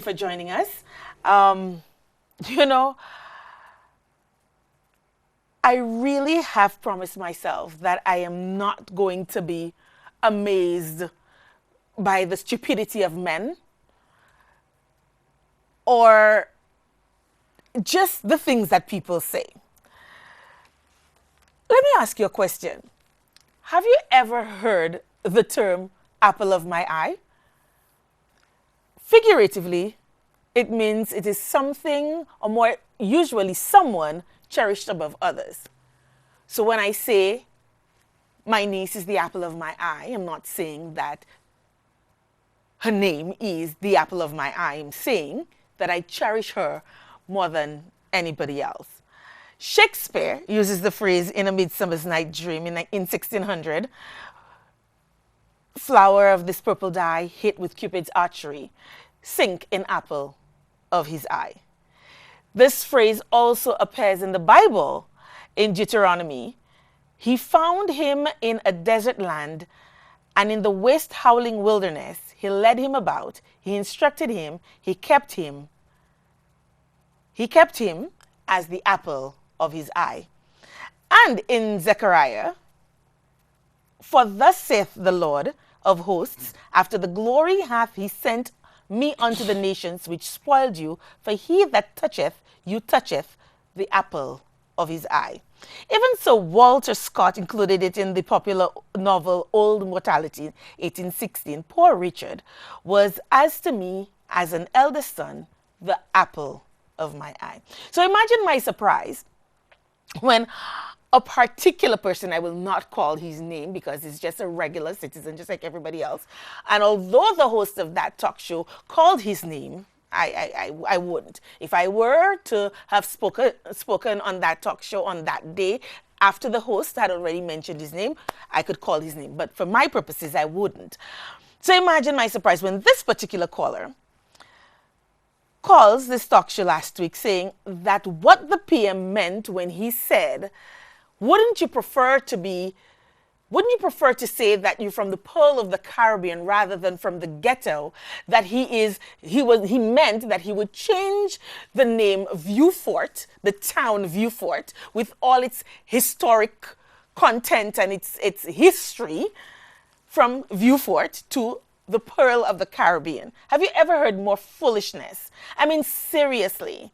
for joining us. Um, you know, I really have promised myself that I am not going to be amazed by the stupidity of men or just the things that people say. Let me ask you a question. Have you ever heard the term apple of my eye? Figuratively, it means it is something, or more usually someone, cherished above others. So when I say my niece is the apple of my eye, I'm not saying that her name is the apple of my eye. I'm saying that I cherish her more than anybody else. Shakespeare uses the phrase in A Midsummer's Night Dream in 1600, flower of this purple dye, hit with Cupid's archery, sink in apple of his eye. This phrase also appears in the Bible in Deuteronomy. He found him in a desert land, and in the waste howling wilderness, he led him about, he instructed him, he kept him as the apple of his eye. And in Zechariah, for thus saith the Lord of hosts, after the glory hath he sent me unto the nations which spoiled you, for he that toucheth you toucheth the apple of his eye. Even so, Walter Scott included it in the popular novel Old Mortality, 1816. Poor Richard was, as to me, as an eldest son, the apple of my eye. So imagine my surprise when a particular person, I will not call his name because he's just a regular citizen, just like everybody else. And although the host of that talk show called his name, I wouldn't. If I were to have spoken on that talk show on that day, after the host had already mentioned his name, I could call his name. But for my purposes, I wouldn't. So imagine my surprise when this particular caller calls this talk show last week saying that what the PM meant when he said, wouldn't you prefer to say that you're from the Pearl of the Caribbean rather than from the ghetto, that he meant that he would change the name Vieux-Fort, the town Vieux-Fort, with all its historic content and its history, from Vieux-Fort to the Pearl of the Caribbean. Have you ever heard more foolishness? I mean, seriously.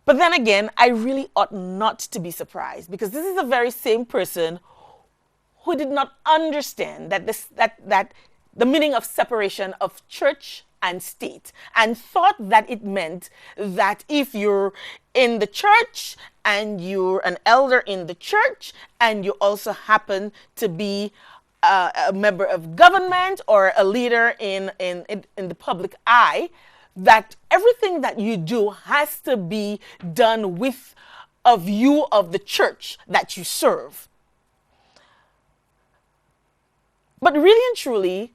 But then again, I really ought not to be surprised, because this is the very same person who did not understand that the meaning of separation of church and state, and thought that it meant that if you're in the church and you're an elder in the church and you also happen to be a member of government or a leader in the public eye, that everything that you do has to be done with a view of the church that you serve. But really and truly,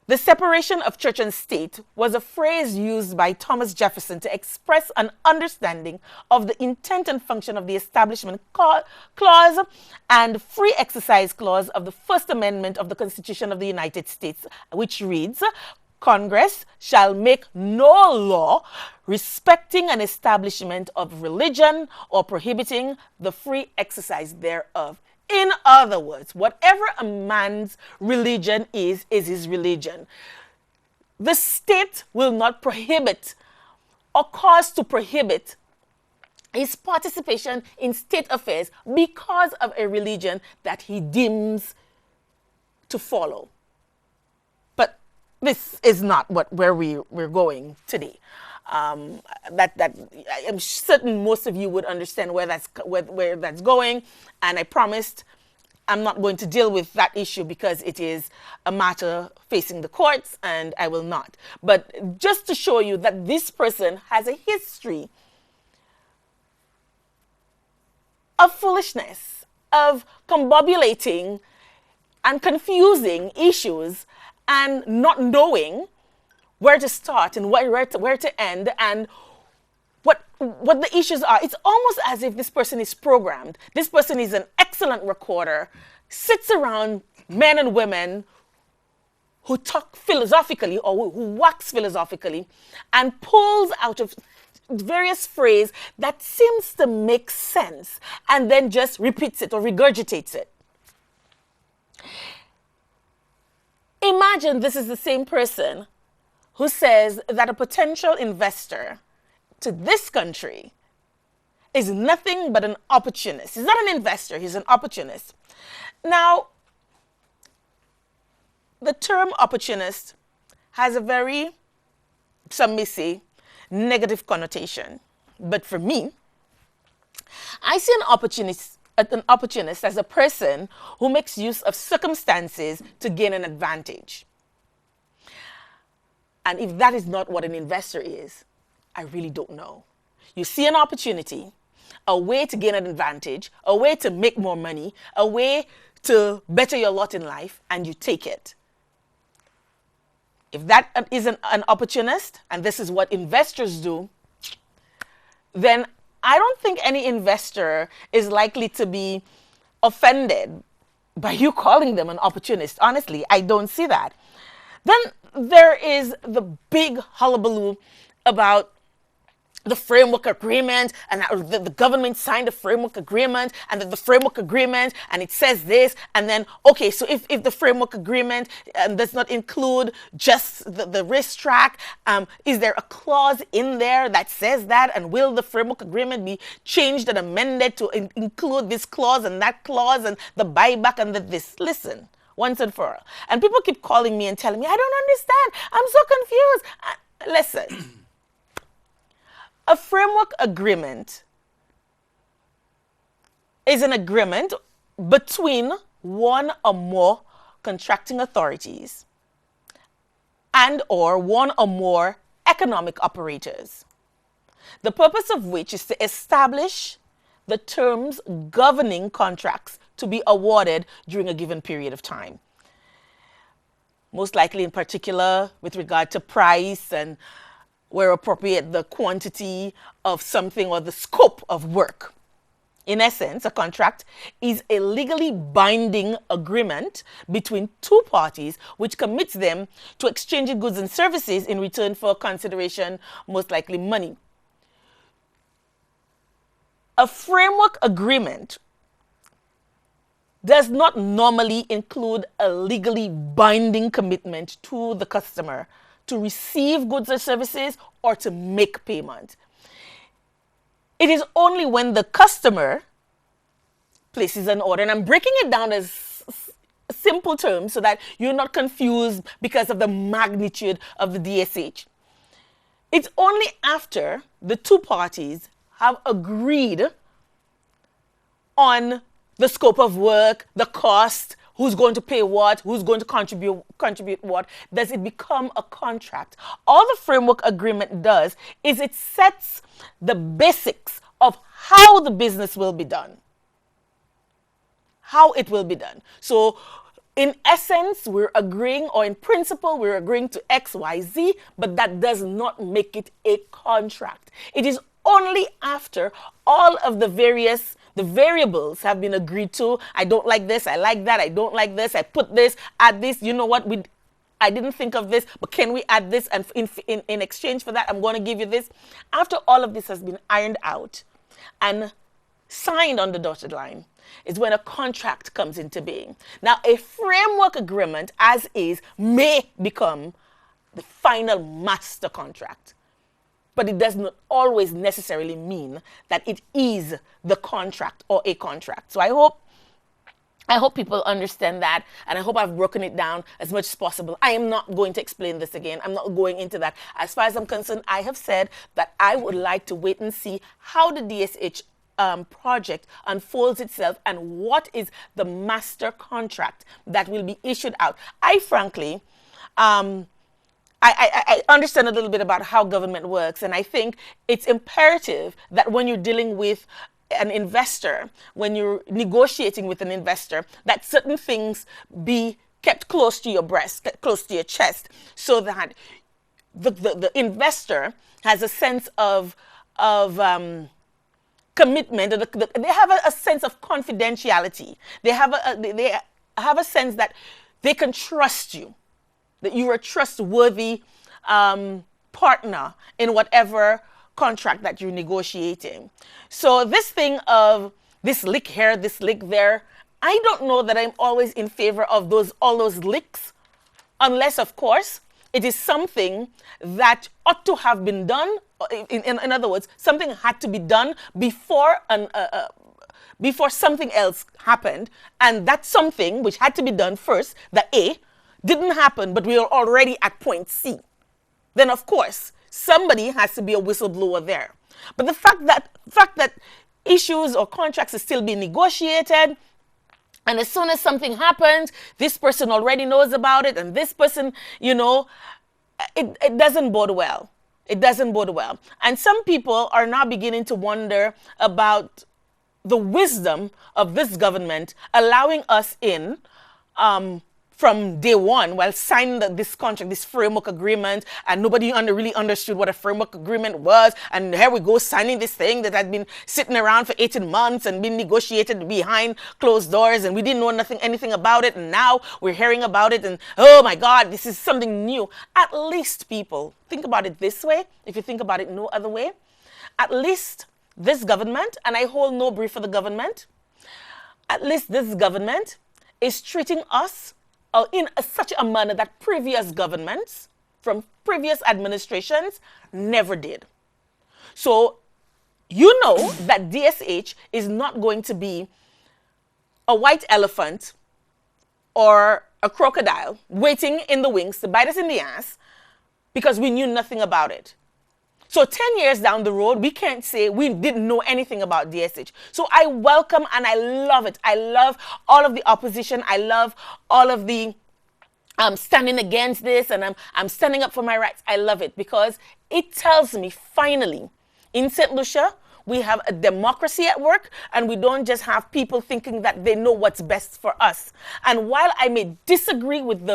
the separation of church and state was a phrase used by Thomas Jefferson to express an understanding of the intent and function of the Establishment Clause and Free Exercise Clause of the First Amendment of the Constitution of the United States, which reads, Congress shall make no law respecting an establishment of religion or prohibiting the free exercise thereof. In other words, whatever a man's religion is his religion. The state will not prohibit or cause to prohibit his participation in state affairs because of a religion that he deems to follow. But this is not where we're going today. That I'm certain most of you would understand where that's going, and I promised I'm not going to deal with that issue because it is a matter facing the courts, and I will not. But just to show you that this person has a history of foolishness, of combobulating and confusing issues and not knowing where to start and where to end and what the issues are. It's almost as if this person is programmed. This person is an excellent recorder, sits around men and women who talk philosophically or who wax philosophically and pulls out of various phrases that seems to make sense and then just repeats it or regurgitates it. Imagine this is the same person who says that a potential investor to this country is nothing but an opportunist. He's not an investor, he's an opportunist. Now, the term opportunist has a very, some may say, negative connotation. But for me, I see an opportunist as a person who makes use of circumstances to gain an advantage. And if that is not what an investor is, I really don't know. You see an opportunity, a way to gain an advantage, a way to make more money, a way to better your lot in life, and you take it. If that is an opportunist, and this is what investors do, then I don't think any investor is likely to be offended by you calling them an opportunist. Honestly, I don't see that. Then there is the big hullabaloo about the framework agreement, and the government signed a framework agreement, and the framework agreement, and it says this, and then, okay, so if the framework agreement does not include just the racetrack, is there a clause in there that says that, and will the framework agreement be changed and amended to include this clause and that clause and the buyback and this? Listen, once and for all. And people keep calling me and telling me, I don't understand, I'm so confused. Listen. A framework agreement is an agreement between one or more contracting authorities and or one or more economic operators, the purpose of which is to establish the terms governing contracts to be awarded during a given period of time. Most likely in particular with regard to price and, where appropriate, the quantity of something or the scope of work. In essence, a contract is a legally binding agreement between two parties which commits them to exchanging goods and services in return for consideration, most likely money. A framework agreement does not normally include a legally binding commitment to the customer to receive goods or services or to make payment. It is only when the customer places an order, and I'm breaking it down as simple terms so that you're not confused because of the magnitude of the DSH. It's only after the two parties have agreed on the scope of work, the cost, who's going to pay what, who's going to contribute what, does it become a contract. All the framework agreement does is it sets the basics of how the business will be done. How it will be done. So in essence, we're agreeing, or in principle, we're agreeing to X, Y, Z, but that does not make it a contract. It is only after all of the variables have been agreed to. I don't like this, I like that, I don't like this, I put this, add this, you know what, I didn't think of this, but can we add this, and in exchange for that, I'm going to give you this. After all of this has been ironed out and signed on the dotted line is when a contract comes into being. Now, a framework agreement, as is, may become the final master contract. But it does not always necessarily mean that it is the contract or a contract. So I hope people understand that, and I hope I've broken it down as much as possible. I am not going to explain this again. I'm not going into that. As far as I'm concerned, I have said that I would like to wait and see how the DSH project unfolds itself and what is the master contract that will be issued out. I frankly, I understand a little bit about how government works, and I think it's imperative that when you're dealing with an investor, when you're negotiating with an investor, that certain things be kept close to your breast, kept close to your chest, so that the investor has a sense of commitment. They have a sense of confidentiality. They have a sense that they can trust you. that you're a trustworthy partner in whatever contract that you're negotiating. So this thing of this lick here, this lick there, I don't know that I'm always in favor of all those licks, unless, of course, it is something that ought to have been done. In other words, something had to be done before something else happened, and that something which had to be done first, the A, didn't happen, but we are already at point C. Then, of course, somebody has to be a whistleblower there. But the fact that issues or contracts are still being negotiated, and as soon as something happens, this person already knows about it, and this person, it doesn't bode well. It doesn't bode well. And some people are now beginning to wonder about the wisdom of this government allowing us in from day one while signing this contract, this framework agreement, and nobody really understood what a framework agreement was. And here we go signing this thing that had been sitting around for 18 months and been negotiated behind closed doors, and we didn't know anything about it, and now we're hearing about it, and oh my God, this is something new. At least, people, think about it this way, if you think about it no other way, at least this government, and I hold no brief for the government, at least this government is treating us in such a manner that previous governments from previous administrations never did. So you know that DSH is not going to be a white elephant or a crocodile waiting in the wings to bite us in the ass because we knew nothing about it. So 10 years down the road, we can't say we didn't know anything about DSH. So I welcome and I love it. I love all of the opposition. I love all of the standing against this, and I'm standing up for my rights. I love it because it tells me finally in St. Lucia, we have a democracy at work, and we don't just have people thinking that they know what's best for us. And while I may disagree with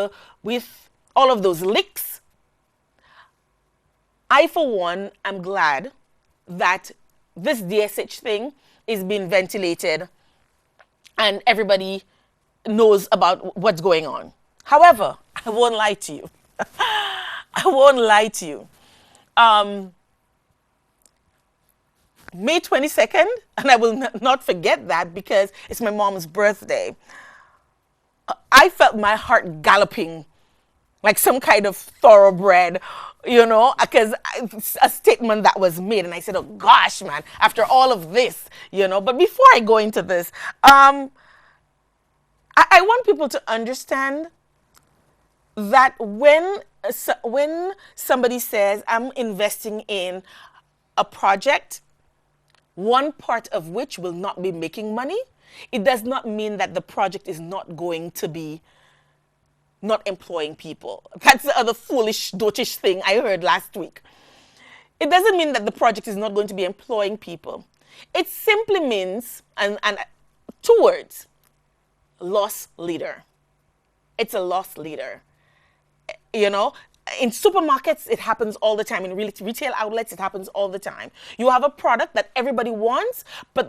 all of those licks, I, for one, am glad that this DSH thing is being ventilated and everybody knows about what's going on. However, I won't lie to you. I won't lie to you. May 22nd, and I will not forget that because it's my mom's birthday, I felt my heart galloping like some kind of thoroughbred, because a statement that was made. And I said, oh gosh, man, after all of this, But before I go into this, I want people to understand that when somebody says, I'm investing in a project, one part of which will not be making money, it does not mean that the project is not going to be not employing people. That's the other foolish, dotish thing I heard last week. It doesn't mean that the project is not going to be employing people. It simply means, and two words, loss leader. It's a loss leader. In supermarkets, it happens all the time. In retail outlets, it happens all the time. You have a product that everybody wants, but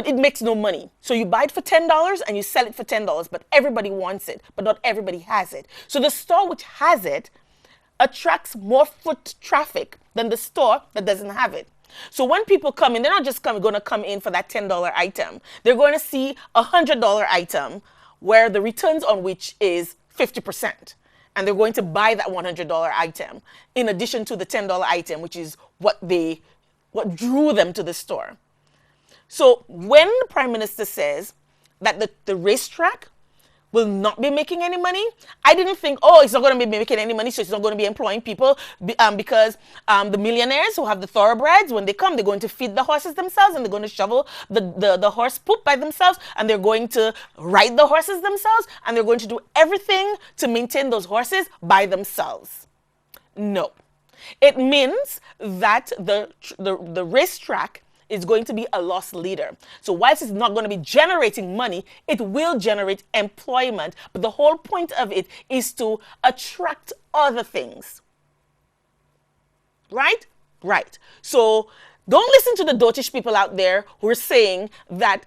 it makes no money. So you buy it for $10 and you sell it for $10, but everybody wants it, but not everybody has it. So the store which has it attracts more foot traffic than the store that doesn't have it. So when people come in, they're not just going to come in for that $10 item. They're going to see a $100 item where the returns on which is 50%. And they're going to buy that $100 item in addition to the $10 item, which is what drew them to the store. So when the Prime Minister says that the racetrack will not be making any money, I didn't think, it's not going to be making any money, so it's not going to be employing people because the millionaires who have the thoroughbreds, when they come, they're going to feed the horses themselves, and they're going to shovel the horse poop by themselves, and they're going to ride the horses themselves, and they're going to do everything to maintain those horses by themselves. No. It means that the racetrack is going to be a loss leader. So whilst it's not going to be generating money, it will generate employment. But the whole point of it is to attract other things. Right? Right. So don't listen to the dotish people out there who are saying that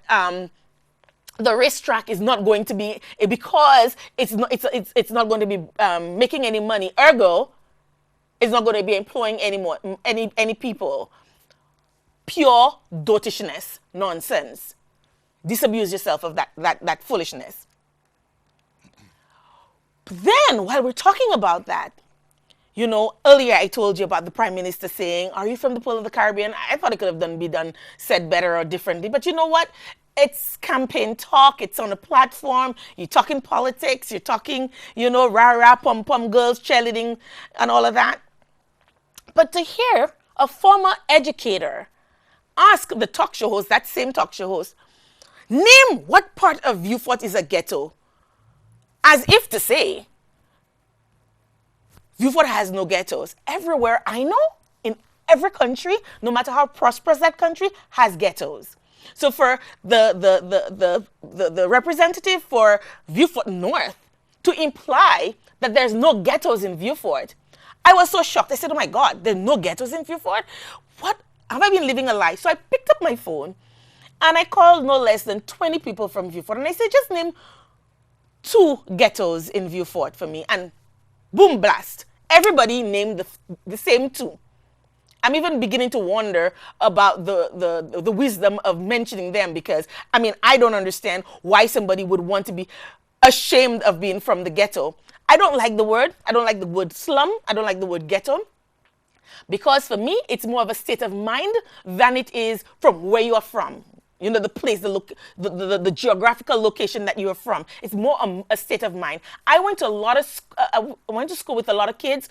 the racetrack is not going to be, because it's not going to be making any money. Ergo, it's not going to be employing any people. Pure dotishness, nonsense. Disabuse yourself of that foolishness. Then, while we're talking about that, earlier I told you about the Prime Minister saying, "Are you from the Pearl of the Caribbean?" I thought it could have said better or differently. But you know what? It's campaign talk. It's on a platform. You're talking politics. You're talking, rah-rah, pom-pom girls, cheerleading, and all of that. But to hear a former educator ask the talk show host, that same talk show host, name what part of Vieux Fort is a ghetto, as if to say, Vieux Fort has no ghettos. Everywhere I know, in every country, no matter how prosperous that country, has ghettos. So for the representative for Vieux Fort North to imply that there's no ghettos in Vieux Fort, I was so shocked. I said, "Oh my God, there's no ghettos in Vieux Fort? What? Have I been living a lie?" So I picked up my phone and I called no less than 20 people from Vieux Fort. And I said, "Just name 2 ghettos in Vieux Fort for me." And boom, blast. Everybody named the same 2. I'm even beginning to wonder about the wisdom of mentioning them, because, I don't understand why somebody would want to be ashamed of being from the ghetto. I don't like the word. I don't like the word slum. I don't like the word ghetto. Because for me, it's more of a state of mind than it is from where you are from. The place, the geographical location that you are from. It's more a state of mind. I went to school with a lot of kids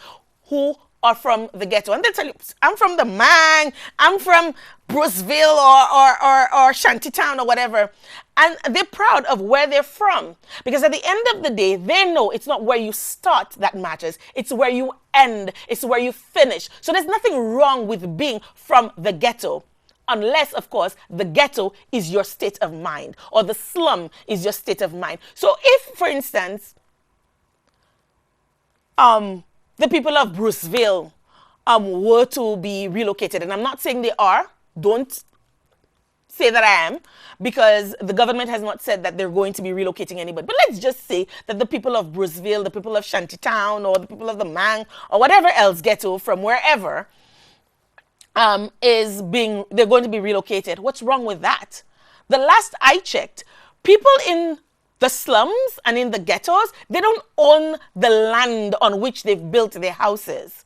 who are from the ghetto, and they tell you, "I'm from the Mang, I'm from Bruceville or Shantytown or whatever," and they're proud of where they're from, because at the end of the day, they know it's not where you start that matters. It's where you end. It's where you finish. So there's nothing wrong with being from the ghetto. Unless, of course, the ghetto is your state of mind, or the slum is your state of mind. So if, for instance, the people of Bruceville were to be relocated, and I'm not saying they are, don't say that I am, because the government has not said that they're going to be relocating anybody. But let's just say that the people of Bruceville, the people of Shantytown, or the people of the Mang, or whatever else ghetto from wherever, they're going to be relocated. What's wrong with that? The last I checked, people in the slums and in the ghettos, they don't own the land on which they've built their houses.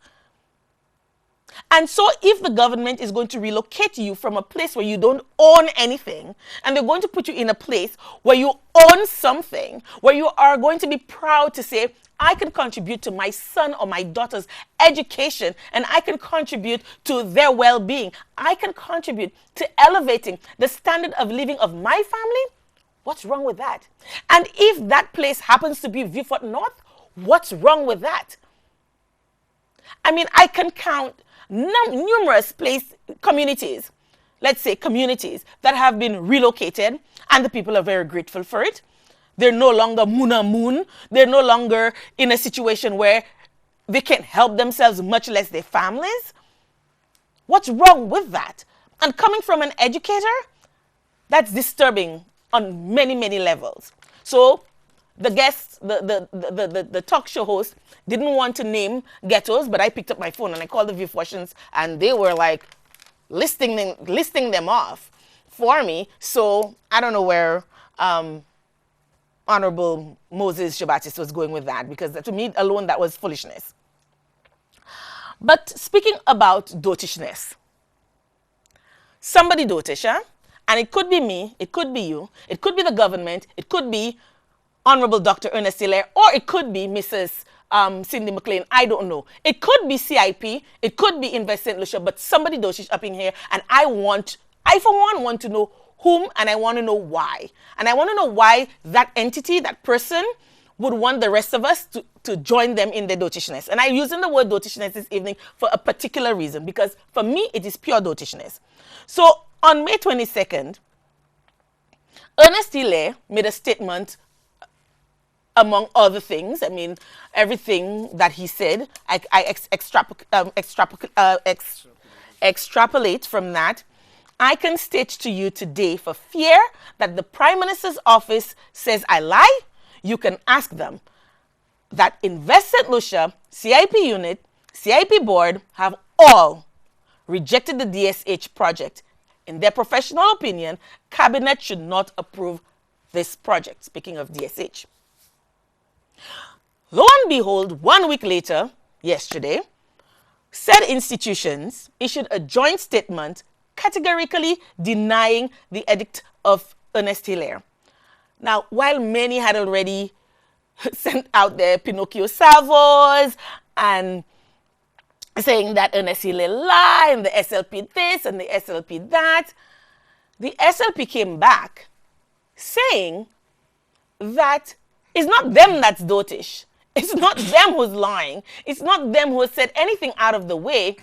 And so if the government is going to relocate you from a place where you don't own anything, and they're going to put you in a place where you own something, where you are going to be proud to say, "I can contribute to my son or my daughter's education, and I can contribute to their well-being. I can contribute to elevating the standard of living of my family," what's wrong with that? And if that place happens to be Vieux Fort North, what's wrong with that? I can count numerous communities, let's say communities, that have been relocated, and the people are very grateful for it. They're no longer Muna Moon. They're no longer in a situation where they can't help themselves, much less their families. What's wrong with that? And coming from an educator, that's disturbing on many, many levels. So the guest, the talk show host, didn't want to name ghettos, but I picked up my phone and I called the Vieux Fortians, and they were like listing them off for me. So I don't know where Honorable Moses Shabatis was going with that, because to me alone that was foolishness. But speaking about dotishness, somebody dotish, huh? And it could be me, it could be you, it could be the government, it could be Honorable Dr. Ernest Hilaire, or it could be Mrs. Cindy McLean, I don't know. It could be CIP, it could be Invest St. Lucia, but somebody dotish up in here, and I for one want to know whom, and I want to know why. And I want to know why that entity, that person, would want the rest of us to join them in their dotishness. And I'm using the word dotishness this evening for a particular reason, because for me, it is pure dotishness. So on May 22nd, Ernest Hilaire made a statement, among other things. Everything that he said, I extrapolate from that. I can state to you today, for fear that the Prime Minister's office says I lie, you can ask them, that Invest St. Lucia, CIP unit, CIP board have all rejected the DSH project. In their professional opinion, Cabinet should not approve this project. Speaking of DSH. Lo and behold, 1 week later, yesterday, said institutions issued a joint statement categorically denying the edict of Ernest Hilaire. Now, while many had already sent out their Pinocchio salvos and saying that Ernest Hilaire lied and the SLP this and the SLP that, the SLP came back saying that it's not them that's dotish. It's not them who's lying. It's not them who has said anything out of the way.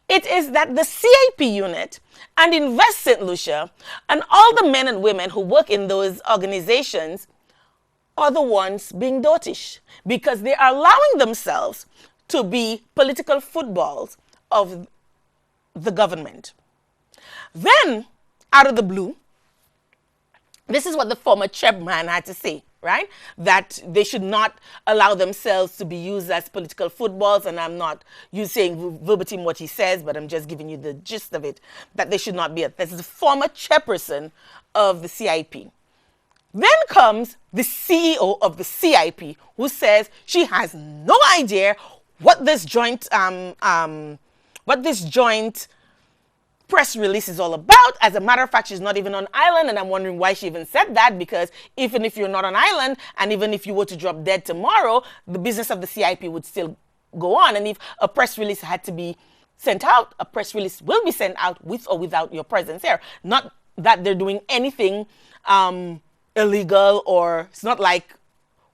It is that the CIP unit and Invest St. Lucia and all the men and women who work in those organizations are the ones being dotish, because they are allowing themselves to be political footballs of the government. Then, out of the blue, this is what the former chairman had to say, right? That they should not allow themselves to be used as political footballs. And I'm not saying verbatim what he says, but I'm just giving you the gist of it, that they should not be. This is the former chairperson of the CIP. Then comes the CEO of the CIP, who says she has no idea what this joint press release is all about. As a matter of fact, she's not even on island, and I'm wondering why she even said that, because even if you're not on island, and even if you were to drop dead tomorrow, the business of the CIP would still go on. And if a press release had to be sent out, a press release will be sent out with or without your presence here. Not that they're doing anything illegal, or it's not like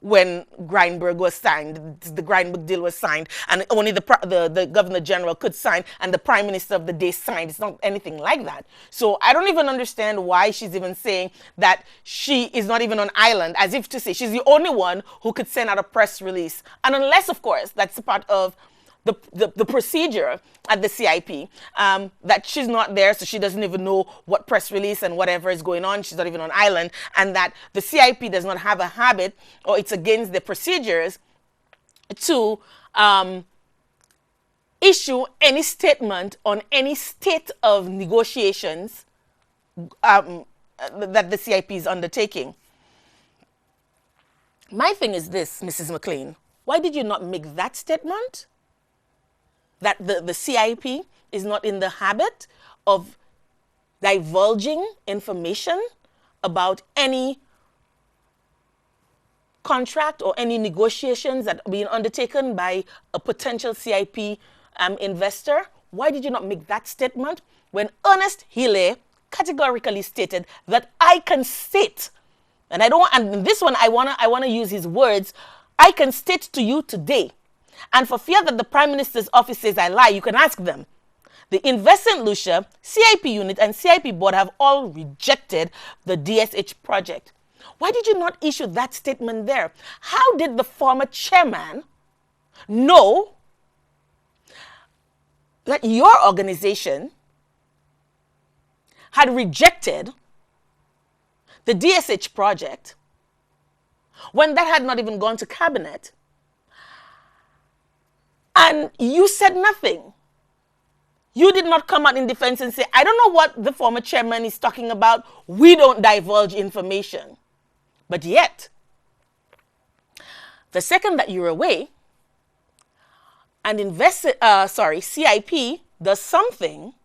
when Grindberg was signed, the Grindberg deal was signed, and only the Governor General could sign, and the Prime Minister of the day signed. It's not anything like that. So I don't even understand why she's even saying that she is not even on island, as if to say she's the only one who could send out a press release. And unless, of course, that's a part of the procedure at the CIP, that she's not there, so she doesn't even know what press release and whatever is going on. She's not even on island, and that the CIP does not have a habit, or it's against the procedures to issue any statement on any state of negotiations that the CIP is undertaking. My thing is this, Mrs. McLean, why did you not make that statement? That the CIP is not in the habit of divulging information about any contract or any negotiations that are being undertaken by a potential CIP investor. Why did you not make that statement when Ernest Hilaire categorically stated that I can state, and I don't want, and this one I wanna use his words, I can state to you today. And for fear that the Prime Minister's office says I lie, you can ask them. The Invest St. Lucia, CIP unit, and CIP board have all rejected the DSH project. Why did you not issue that statement there? How did the former chairman know that your organization had rejected the DSH project when that had not even gone to cabinet? And you said nothing. You did not come out in defense and say, I don't know what the former chairman is talking about. We don't divulge information. But yet, the second that you're away and CIP does something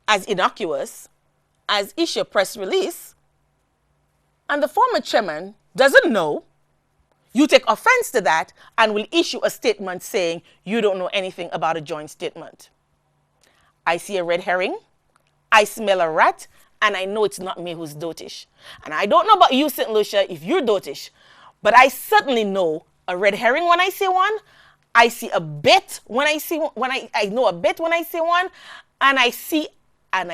as innocuous as issue a press release, and the former chairman doesn't know, you take offense to that and will issue a statement saying you don't know anything about a joint statement. I see a red herring, I smell a rat, and I know it's not me who's dotish. And I don't know about you, St. Lucia, if you're dotish, but I certainly know a red herring when I see one. I see a bit when I see one, I know a bit when I see one, and I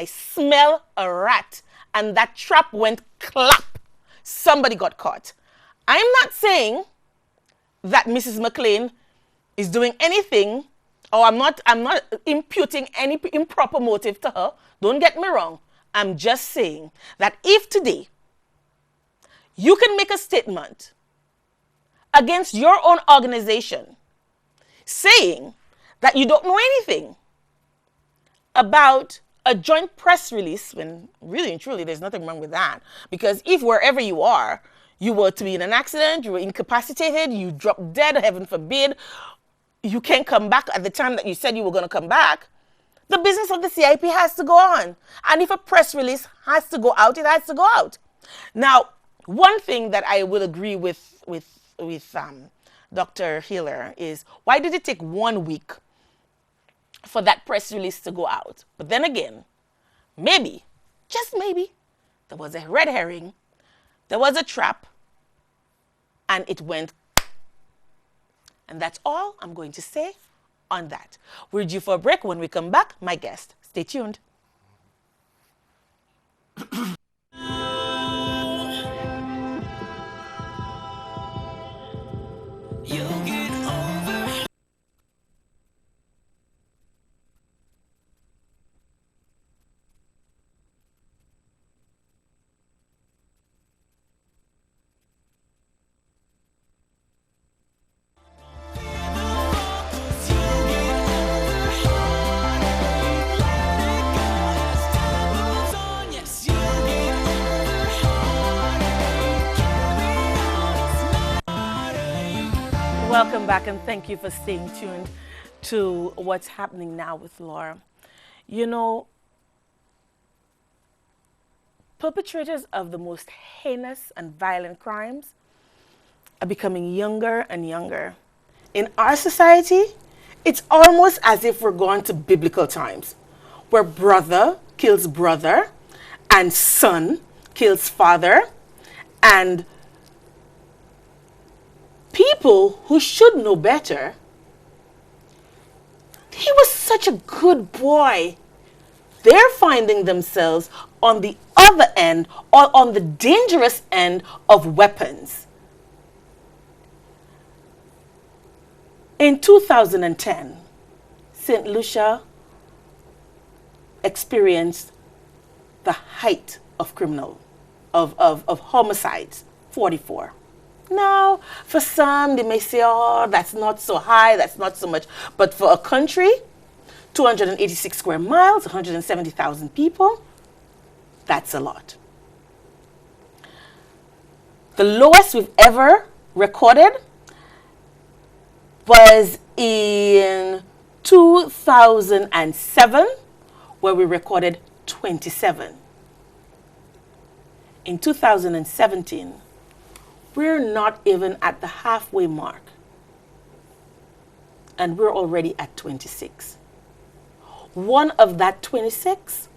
smell a rat, and that trap went clap. Somebody got caught. I'm not saying that Mrs. McLean is doing anything Oh, I'm not imputing any improper motive to her. Don't get me wrong. I'm just saying that if today you can make a statement against your own organization saying that you don't know anything about a joint press release, when really and truly there's nothing wrong with that, because if wherever you are, you were to be in an accident, you were incapacitated, you dropped dead, heaven forbid, you can't come back at the time that you said you were going to come back, the business of the CIP has to go on. And if a press release has to go out, it has to go out. Now, one thing that I will agree with Dr. Hiller is, why did it take 1 week for that press release to go out? But then again, maybe, just maybe, there was a red herring, there was a trap, and it went. And that's all I'm going to say on that. We're due for a break. When we come back, my guest. Stay tuned. Welcome back, and thank you for staying tuned to what's happening now with Laura. You know, perpetrators of the most heinous and violent crimes are becoming younger and younger. In our society, it's almost as if we're going to biblical times, where brother kills brother, and son kills father, and people who should know better. He was such a good boy. They're finding themselves on the other end, or on the dangerous end of weapons. In 2010, St. Lucia experienced the height of homicides, 44. Now, for some, they may say, oh, that's not so high, that's not so much. But for a country, 286 square miles, 170,000 people, that's a lot. The lowest we've ever recorded was in 2007, where we recorded 27. In 2017, we're not even at the halfway mark, and we're already at 26. One of that 26,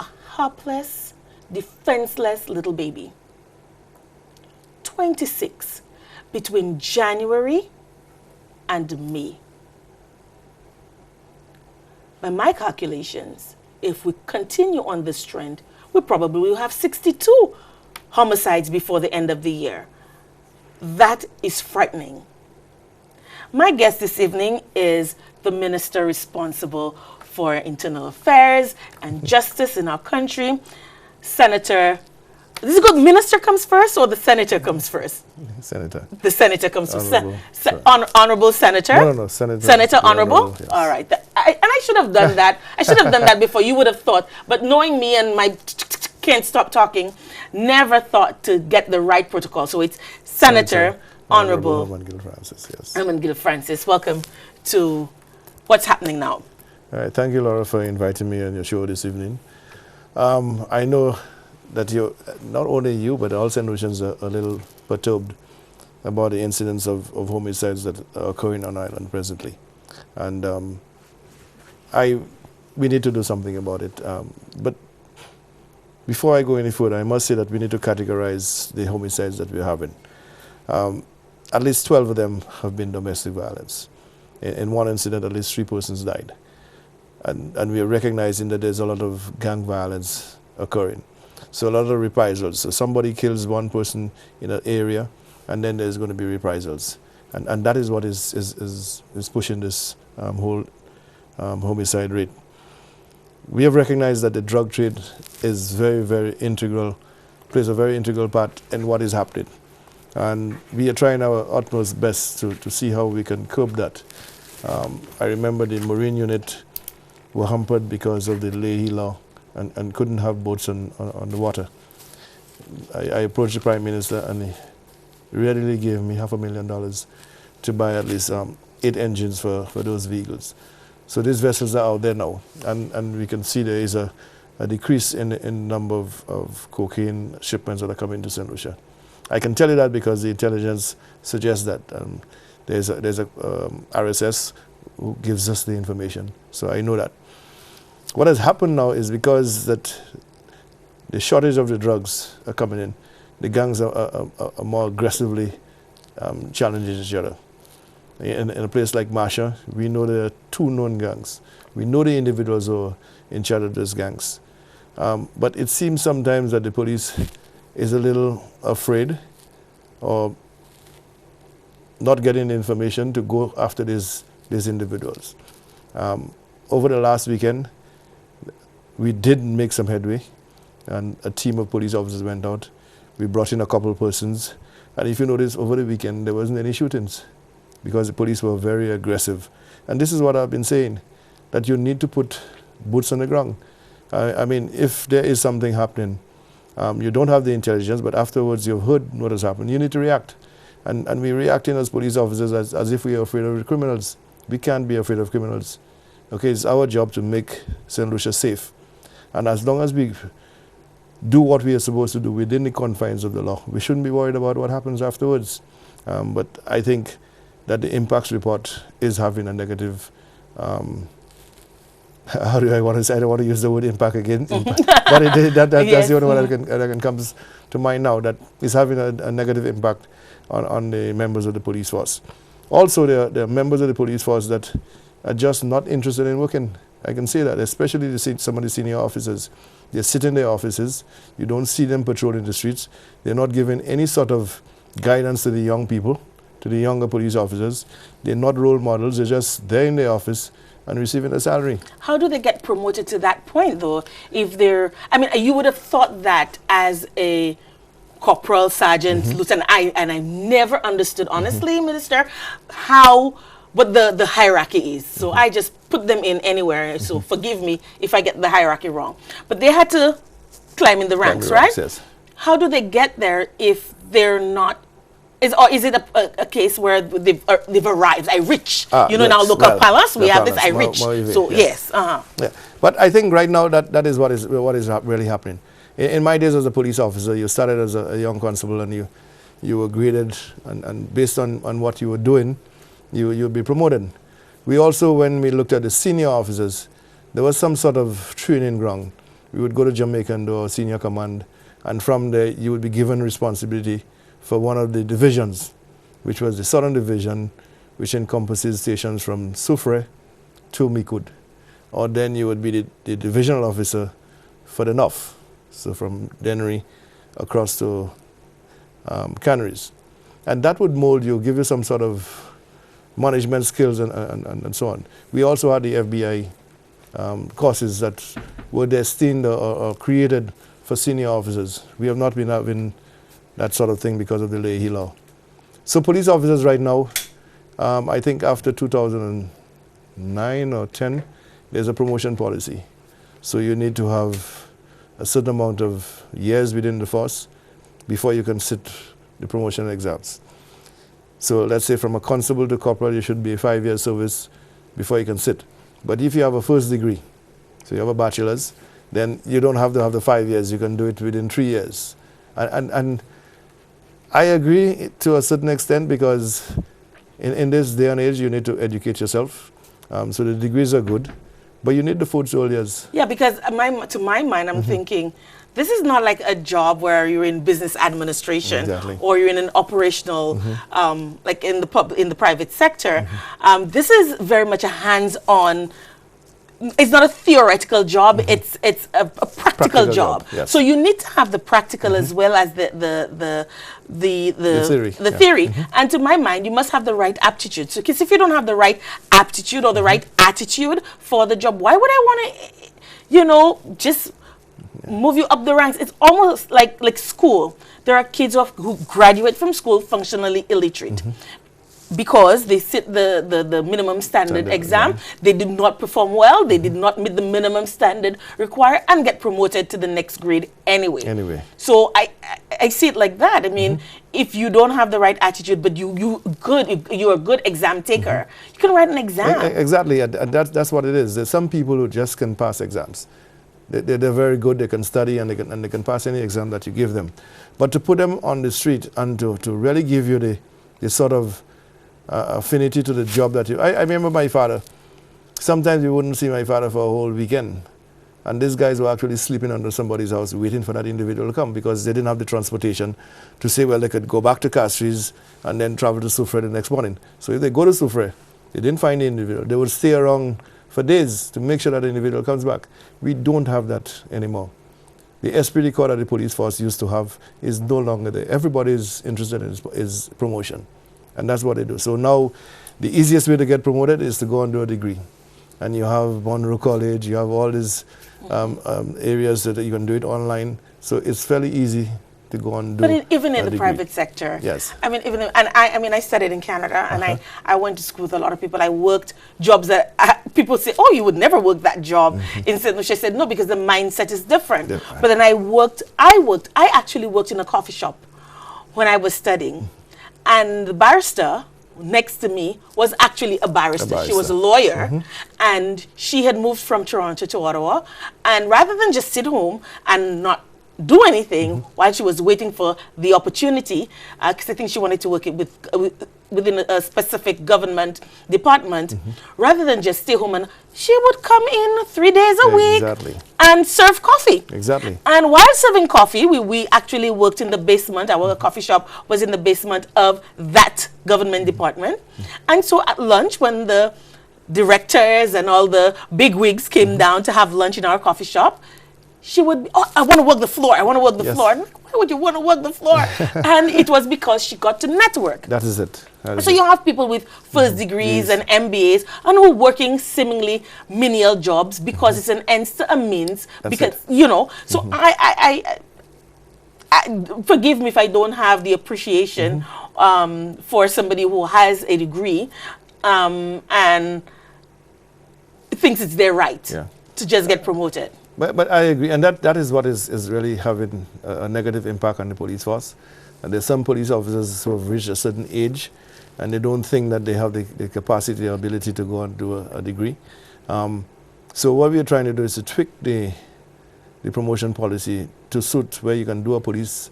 a helpless, defenseless little baby. 26 between January and May. By my calculations, if we continue on this trend, we probably will have 62 homicides before the end of the year. That is frightening. My guest this evening is the minister responsible for internal affairs and justice in our country, Senator. This is good. Minister comes first, or the senator comes first? Senator. The senator comes first. Honorable, honorable senator. No, senator. Senator honorable. Yes. All right. And I should have done that. I should have done that before. You would have thought, but knowing me and my can't stop talking, never thought to get the right protocol. So it's Senator Honorable Herman Gill Francis. Yes. Herman Gill Francis. Welcome to What's Happening Now. All right. Thank you, Laura, for inviting me on your show this evening. I know that not only you, but all St. Lucians are a little perturbed about the incidents of homicides that are occurring on island presently. And we need to do something about it. But before I go any further, I must say that we need to categorize the homicides that we're having. At least 12 of them have been domestic violence. In one incident, at least 3 persons died. And we are recognizing that there's a lot of gang violence occurring. So a lot of reprisals. So somebody kills one person in an area, and then there's going to be reprisals. And that is what is pushing this whole homicide rate. We have recognized that the drug trade is very, very integral, plays a very integral part in what is happening. And we are trying our utmost best to see how we can curb that. I remember the Marine unit were hampered because of the Leahy law and couldn't have boats on the water. I approached the Prime Minister and he readily gave me $500,000 to buy at least 8 engines for those vehicles. So these vessels are out there now, and we can see there is a decrease in the number of cocaine shipments that are coming to St. Lucia. I can tell you that because the intelligence suggests that there's a RSS who gives us the information. So I know that. What has happened now is because that the shortage of the drugs are coming in, the gangs are more aggressively challenging each other. In a place like Masha, we know there are 2 known gangs. We know the individuals who are in charge of those gangs. But it seems sometimes that the police is a little afraid or not getting the information to go after these individuals. Over the last weekend, we did make some headway, and a team of police officers went out. We brought in a couple of persons, and if you notice, over the weekend, there wasn't any shootings because the police were very aggressive. And this is what I've been saying, that you need to put boots on the ground. I mean, if there is something happening, you don't have the intelligence, but afterwards you've heard what has happened, you need to react. And we're reacting as police officers as if we are afraid of the criminals. We can't be afraid of criminals. Okay, it's our job to make St. Lucia safe. And as long as we do what we are supposed to do within the confines of the law, we shouldn't be worried about what happens afterwards. But I think that the impacts report is having a negative, how do I want to say, I don't want to use the word impact again, but that's yes. The only one that can come to mind now, that is having a negative impact on the members of the police force. Also, there are members of the police force that are just not interested in working. I can say that, especially some of the senior officers. They sit in their offices. You don't see them patrolling the streets. They're not giving any sort of guidance to the young people, to the younger police officers. They're not role models. They're just there in their office and receiving a salary. How do they get promoted to that point, though? If they're, I mean, you would have thought that as a corporal, sergeant, lieutenant, and I never understood, honestly, Minister, what the hierarchy is. So I just put them in anywhere. So forgive me if I get the hierarchy wrong. But they had to climb in the ranks, right? Yes. How do they get there if they're not? Or is it a case where they've arrived? I reach. Now local palace, we have this, I reach. So yes. Yeah. But I think right now that is what is really happening. In my days as a police officer, you started as a young constable and you were graded, and based on what you were doing, you'll be promoted. We also, when we looked at the senior officers, there was some sort of training ground. We would go to Jamaica and do our senior command, and from there you would be given responsibility for one of the divisions, which was the Southern Division, which encompasses stations from Soufrière to Micoud. Or then you would be the divisional officer for the North, so from Dennery across to Canaries. And that would mold you, give you some sort of management skills and so on. We also had the FBI courses that were destined or created for senior officers. We have not been having that sort of thing because of the Leahy law. So police officers right now, I think after 2009 or 10, there's a promotion policy. So you need to have a certain amount of years within the force before you can sit the promotion exams. So let's say from a constable to corporal, you should be a 5-year service before you can sit. But if you have a first degree, so you have a bachelor's, then you don't have to have the 5 years. You can do it within 3 years. And I agree to a certain extent, because in this day and age, you need to educate yourself. So the degrees are good, but you need the food soldiers. Yeah, because to my mind, I'm thinking, this is not like a job where you're in business administration or you're in an operational, like in the private sector. This is very much a hands-on it's not a theoretical job, it's a practical job. Yes. So you need to have the practical as well as the theory. theory. And to my mind, you must have the right aptitude. So because if you don't have the right aptitude or the right attitude for the job, why would I want to, you know, just move you up the ranks? It's almost like school. There are kids who graduate from school functionally illiterate. Because they sit the minimum standard exam, they did not perform well, they did not meet the minimum standard required, and get promoted to the next grade anyway. So I see it like that. I mean, if you don't have the right attitude, but you're a good exam taker, you can write an exam. Exactly, and that's what it is. There's some people who just can pass exams. They're very good, they can study, and they can pass any exam that you give them. But to put them on the street and to really give you the sort of affinity to the job that I remember my father. Sometimes you wouldn't see my father for a whole weekend. And these guys were actually sleeping under somebody's house waiting for that individual to come because they didn't have the transportation to say, well, they could go back to Castries and then travel to Soufrière the next morning. So if they go to Soufrière, they didn't find the individual. They would stay around for days to make sure that the individual comes back. We don't have that anymore. The esprit de corps that the police force used to have is no longer there. Everybody is interested in is promotion. And that's what they do. So now the easiest way to get promoted is to go and do a degree. And you have Monroe College, you have all these areas that you can do it online. So it's fairly easy to go and do. But even in the private sector. Yes. I mean, I studied in Canada, and I went to school with a lot of people. I worked jobs that people say, oh, you would never work that job in St. Lucia. I said, no, because the mindset is different. But then I actually worked in a coffee shop when I was studying. And the barrister next to me was actually a barrister. She was a lawyer, and she had moved from Toronto to Ottawa. And rather than just sit home and not do anything while she was waiting for the opportunity, because I think she wanted to work within a specific government department, rather than just stay home, and she would come in 3 days a week and serve coffee. And while serving coffee, we actually worked in the basement. Our coffee shop was in the basement of that government department. And so at lunch, when the directors and all the big wigs came down to have lunch in our coffee shop, she would, oh, I want to work the floor. I want to work the floor. And why would you want to work the floor? And it was because she got to network. That is it. So you have people with first degrees and MBAs and who are working seemingly menial jobs because it's an ends to a means. You know, so I forgive me if I don't have the appreciation for somebody who has a degree and thinks it's their right to just get promoted. But I agree, and that is what is really having a negative impact on the police force. And there's some police officers who have reached a certain age, and they don't think that they have the capacity or ability to go and do a degree. So what we are trying to do is to tweak the promotion policy to suit where you can do a police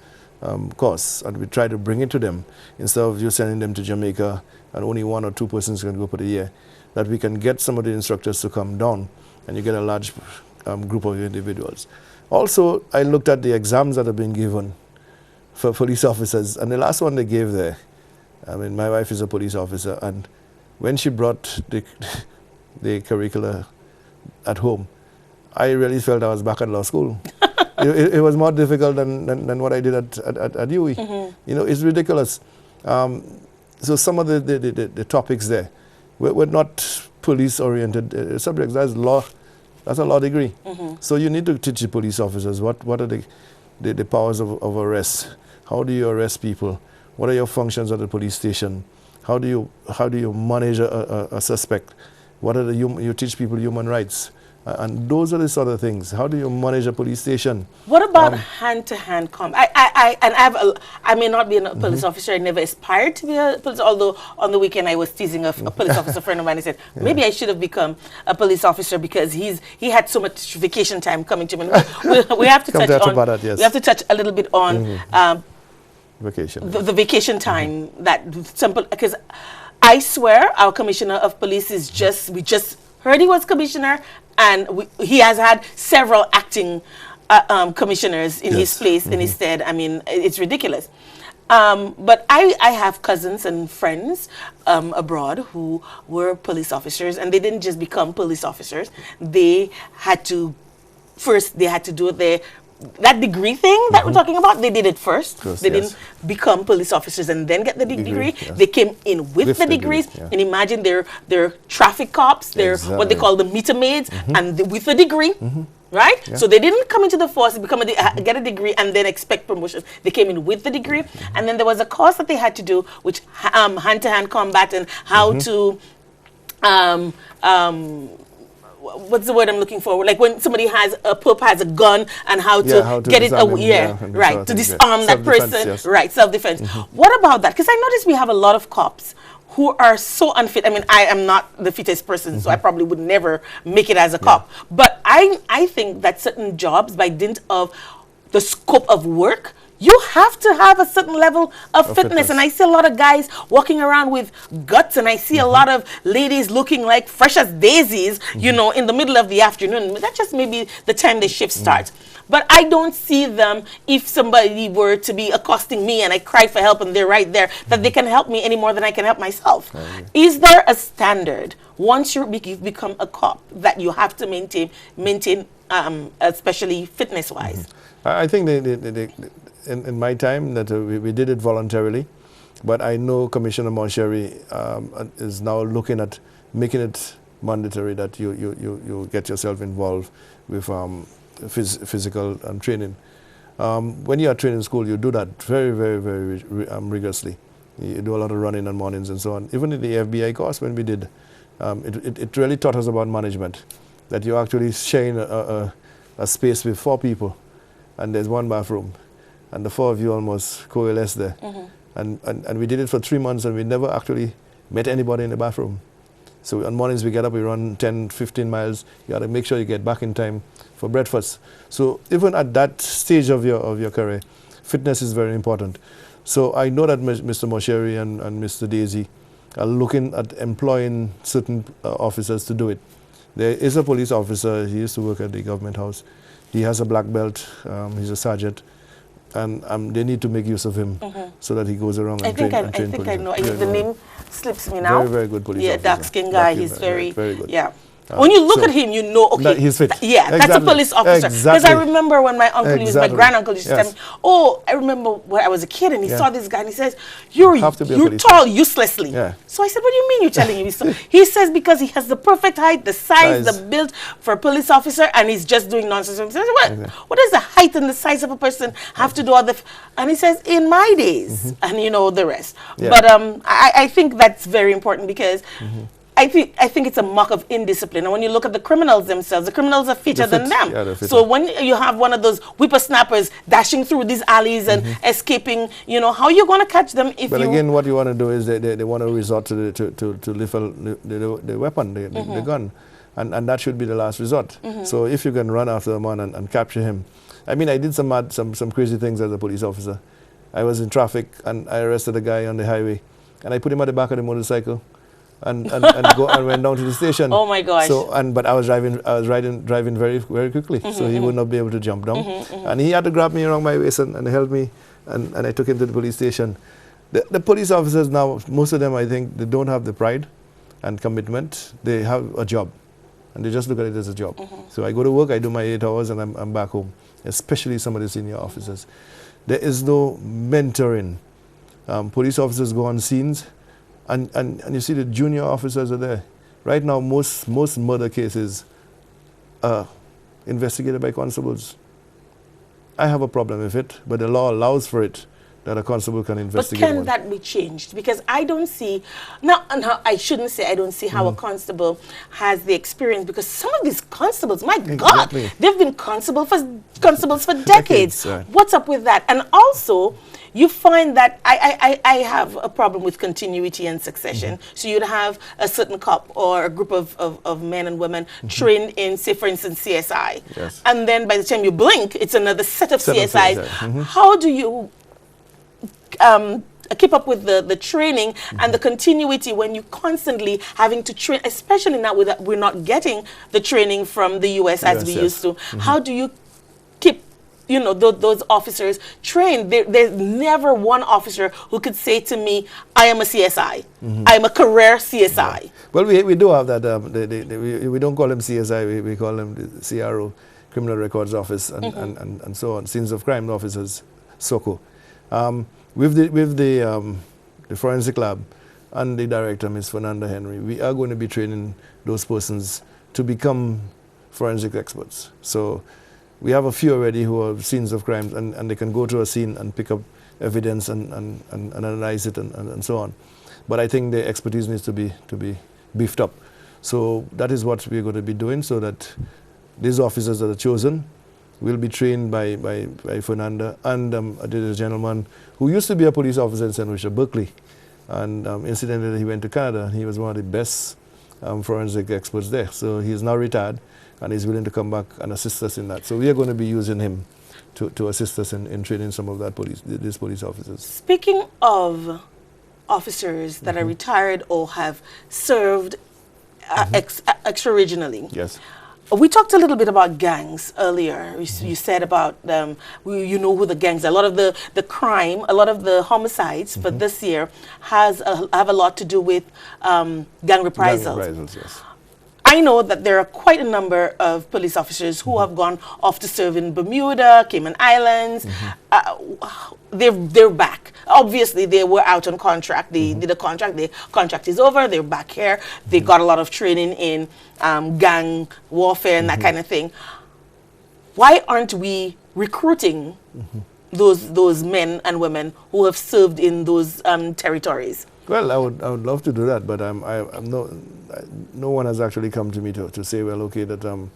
course, and we try to bring it to them instead of you sending them to Jamaica and only 1 or 2 persons can go for the year. That we can get some of the instructors to come down, and you get a large group of individuals. Also, I looked at the exams that have been given for police officers, and the last one they gave there, I mean, my wife is a police officer, and when she brought the curricula at home, I really felt I was back at law school. It was more difficult than what I did at UWI. You know, it's ridiculous. So some of the topics there were not police-oriented subjects. That's law. That's a law degree. So you need to teach the police officers what are the powers of arrest. How do you arrest people? What are your functions at the police station? How do you manage a suspect? What are you teach people human rights? And those are the sort of things. How do you manage a police station? What about hand-to-hand combat? I may not be a police officer. I never aspired to be a police. Although on the weekend I was teasing a police officer friend of mine. He said maybe I should have become a police officer because he had so much vacation time coming to me. We have to touch on. We have to touch a little bit on vacation. The vacation time that simple, because I swear our commissioner of police is we just heard he was commissioner, and he has had several acting commissioners in his place, in his stead. I mean, it's ridiculous. But I have cousins and friends abroad who were police officers, and they didn't just become police officers. They had to do that degree thing that we're talking about. They did it first. Course, they yes. didn't become police officers and then get the degree. Yes. They came in with the degrees. degree, yeah. And imagine they're traffic cops. They're what they Exactly. call the meter maids, and with a degree. Right? Yeah. So they didn't come into the force, get a degree, and then expect promotions. They came in with the degree. And then there was a course that they had to do, which hand-to-hand combat and how to, what's the word I'm looking for? Like when somebody has a gun and how to get it disarm away. him, Yeah, and right. sort of To things, yeah. disarm that Self-defense, person. yes. Right, self-defense. What about that? Because I noticed we have a lot of cops who are so unfit. I mean, I am not the fittest person, so I probably would never make it as a cop. But I think that certain jobs, by dint of the scope of work, you have to have a certain level of fitness. And I see a lot of guys walking around with guts, and I see a lot of ladies looking like fresh as daisies, you know, in the middle of the afternoon. That's just maybe the time the shift starts. But I don't see them, if somebody were to be accosting me and I cry for help and they're right there, that they can help me any more than I can help myself. Is there a standard, once you've become a cop, that you have to maintain, especially fitness-wise? I think in my time that we did it voluntarily, but I know Commissioner Monchery is now looking at making it mandatory that you get yourself involved with physical training. When you're at training school, you do that very, very, very rigorously. You do a lot of running on mornings and so on. Even in the FBI course, when we did, it really taught us about management, that you're actually sharing a space with 4 people, and there's 1 bathroom, and the 4 of you almost coalesce there. And we did it for 3 months, and we never actually met anybody in the bathroom. So on mornings we get up, we run 10, 15 miles. You got to make sure you get back in time for breakfast. So even at that stage of your career, fitness is very important. So I know that Mr. Monchery and Mr. Daisy are looking at employing certain officers to do it. There is a police officer, he used to work at the government house. He has a black belt, he's a sergeant. And they need to make use of him so that he goes around and train police. I think I know. The name slips me now. Very, very good police officer. Yeah, dark-skinned guy. He's very good. Yeah. When you look at him, you know, okay, that he's fit. That's a police officer. Because I remember when my uncle, he was my granduncle, used to tell me, oh, I remember when I was a kid and he saw this guy and he says, you're tall uselessly. Yeah. So I said, what do you mean you're telling me so? He says, because he has the perfect height, the size, the build for a police officer, and he's just doing nonsense. I said, what does the height and the size of a person have to do all the... And he says, in my days, and you know the rest. Yeah. But I think that's very important because I think it's a mark of indiscipline. And when you look at the criminals themselves, the criminals are fitter than them. Yeah, they're fitter. So when you have one of those whippersnappers dashing through these alleys and escaping, you know, how are you going to catch them if But you... again, what you want to do is they want to resort to the weapon, the gun. And that should be the last resort. So if you can run after a man and capture him. I mean, I did some crazy things as a police officer. I was in traffic and I arrested a guy on the highway. And I put him at the back of the motorcycle. And went down to the station. Oh my gosh! So but I was driving very, very quickly, so he would not be able to jump down. And he had to grab me around my waist and held me, and I took him to the police station. The police officers now, most of them, I think, they don't have the pride and commitment. They have a job, and they just look at it as a job. So I go to work, I do my 8 hours, and I'm back home. Especially some of the senior officers, there is no mentoring. Police officers go on scenes. And you see the junior officers are there. Right now, most murder cases are investigated by constables. I have a problem with it, but the law allows for it, that a constable can investigate. But can that be changed? Because I don't see, now I shouldn't say I don't see how a constable has the experience, because some of these constables, my God, they've been constables for decades. Right. What's up with that? And also, you find that I have a problem with continuity and succession. So you'd have a certain cop or a group of men and women trained in, say, for instance, CSI. Yes. And then by the time you blink, it's another set of CSIs. How do you keep up with the training and the continuity when you constantly having to train, especially now that we're not getting the training from the US as we used to? How do you keep you know, those officers trained. There's never one officer who could say to me, I am a CSI. I am a career CSI. Yeah. Well, we do have that. We don't call them CSI. We call them the CRO, Criminal Records Office, and so on. Scenes of Crime Officers, SOCO. With the Forensic Lab and the director, Ms. Fernanda Henry, we are going to be training those persons to become forensic experts. So we have a few already who are scenes of crimes, and they can go to a scene and pick up evidence and analyze it and so on. But I think the expertise needs to be beefed up. So that is what we're going to be doing, so that these officers that are chosen will be trained by Fernanda and the gentleman who used to be a police officer in St. Lucia, Berkeley. And incidentally, he went to Canada, and he was one of the best forensic experts there. So he's now retired, and he's willing to come back and assist us in that. So we are going to be using him to assist us in training some of these police officers. Speaking of officers that are retired or have served extra-regionally. Yes. We talked a little bit about gangs earlier. You said about, you know who the gangs are. A lot of the crime, a lot of the homicides for this year have a lot to do with gang reprisals. Gang reprisals, yes. I know that there are quite a number of police officers who have gone off to serve in Bermuda, Cayman Islands. They're back. Obviously, they were out on contract. They did a contract. The contract is over. They're back here. They got a lot of training in gang warfare and that kind of thing. Why aren't we recruiting those men and women who have served in those territories? Well, I would love to do that, but no one has actually come to me to say, well, okay, that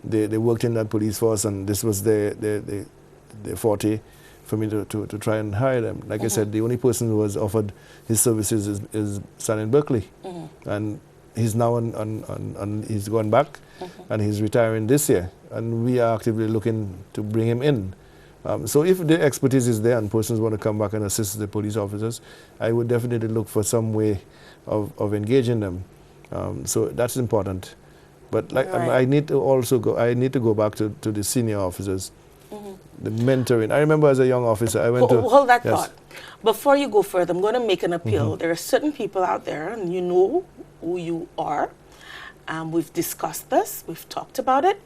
they worked in that police force and this was their forte for me to try and hire them. Like I said, the only person who has offered his services is son in Berkeley, and he's now he's gone back, and he's retiring this year, and we are actively looking to bring him in. So if the expertise is there and persons want to come back and assist the police officers, I would definitely look for some way of engaging them. So that's important. But like I need to also go back to the senior officers, the mentoring. I remember as a young officer, I went to... Hold that thought. Before you go further, I'm going to make an appeal. There are certain people out there, and you know who you are. We've discussed this, we've talked about it,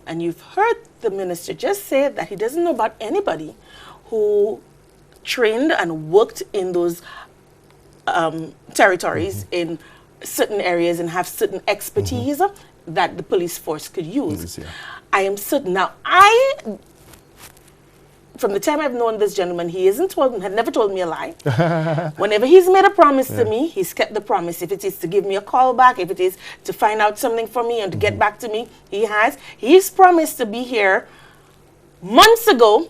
and you've heard the minister just say that he doesn't know about anybody who trained and worked in those territories in certain areas and have certain expertise that the police force could use. I am certain. Now, from the time I've known this gentleman, he had never told me a lie. Whenever he's made a promise to me, he's kept the promise. If it is to give me a call back, if it is to find out something from me and to get back to me, he has. He's promised to be here months ago,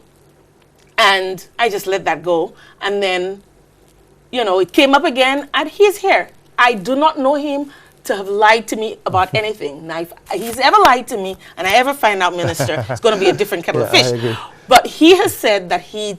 and I just let that go. And then, you know, it came up again, and he's here. I do not know him to have lied to me about anything. Now, if he's ever lied to me and I ever find out, Minister, it's going to be a different kettle of fish. But he has said that he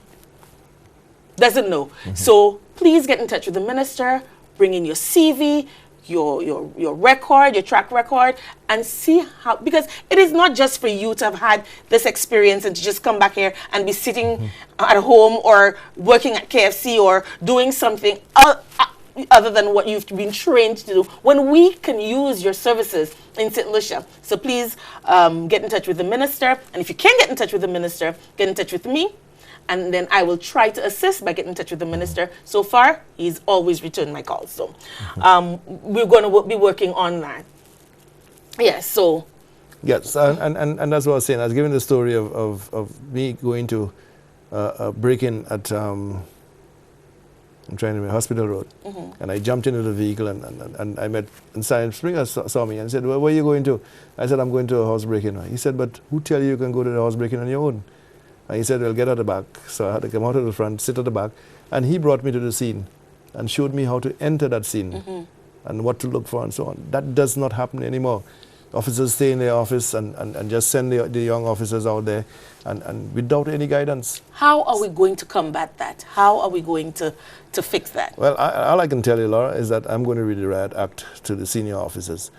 doesn't know. So please get in touch with the minister, bring in your CV, your record, your track record, and see how, because it is not just for you to have had this experience and to just come back here and be sitting at home or working at KFC or doing something other than what you've been trained to do, when we can use your services in St. Lucia. So please get in touch with the minister. And if you can't get in touch with the minister, get in touch with me. And then I will try to assist by getting in touch with the minister. So far, he's always returned my calls. So we're going to be working on that. Yes, so. Yes, and that's what I was saying. I was giving the story of me going to a break-in at... I'm trying to remember, Hospital Road. And I jumped into the vehicle and I met, and Simon Springer saw me and said, well, where are you going to? I said, I'm going to a house break-in. He said, but who tell you can go to the house break-in on your own? And he said, well, get at the back. So I had to come out of the front, sit at the back. And he brought me to the scene and showed me how to enter that scene and what to look for and so on. That does not happen anymore. Officers stay in their office and just send the young officers out there and without any guidance. How are we going to combat that? How are we going to fix that? Well, all I can tell you, Laura, is that I'm going to read the Riot Act to the senior officers.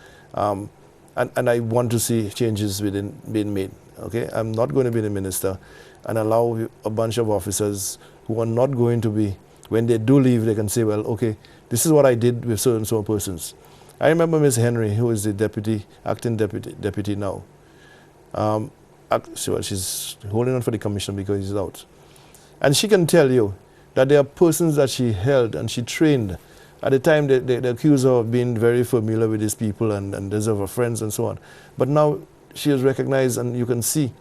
And I want to see changes being made. Okay, I'm not going to be the minister and allow a bunch of officers who are not going to be, when they do leave, they can say, well, okay, this is what I did with so and so persons. I remember Ms. Henry, who is the acting deputy now. She's holding on for the commission because he's out. And she can tell you that there are persons that she held and she trained. At the time, they accused her of being very familiar with these people and those of her friends and so on. But now she is recognized, and you can see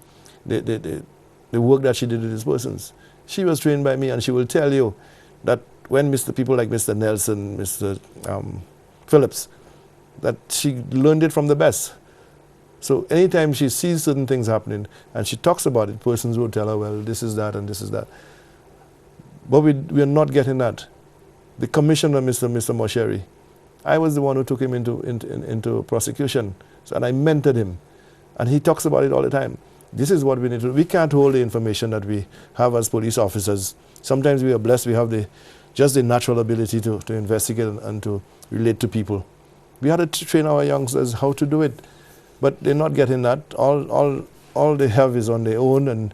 the work that she did with these persons. She was trained by me, and she will tell you that when people like Mr. Nelson, Mr. Phillips, that she learned it from the best. So anytime she sees certain things happening and she talks about it, persons will tell her, well, this is that and this is that. But we are not getting that. The commissioner, Mr. Mosheri, I was the one who took him into prosecution, and I mentored him. And he talks about it all the time. This is what we need to do. We can't hold the information that we have as police officers. Sometimes we are blessed, we have just the natural ability to investigate and to relate to people. We had to train our youngsters how to do it. But they're not getting that. All they have is on their own, and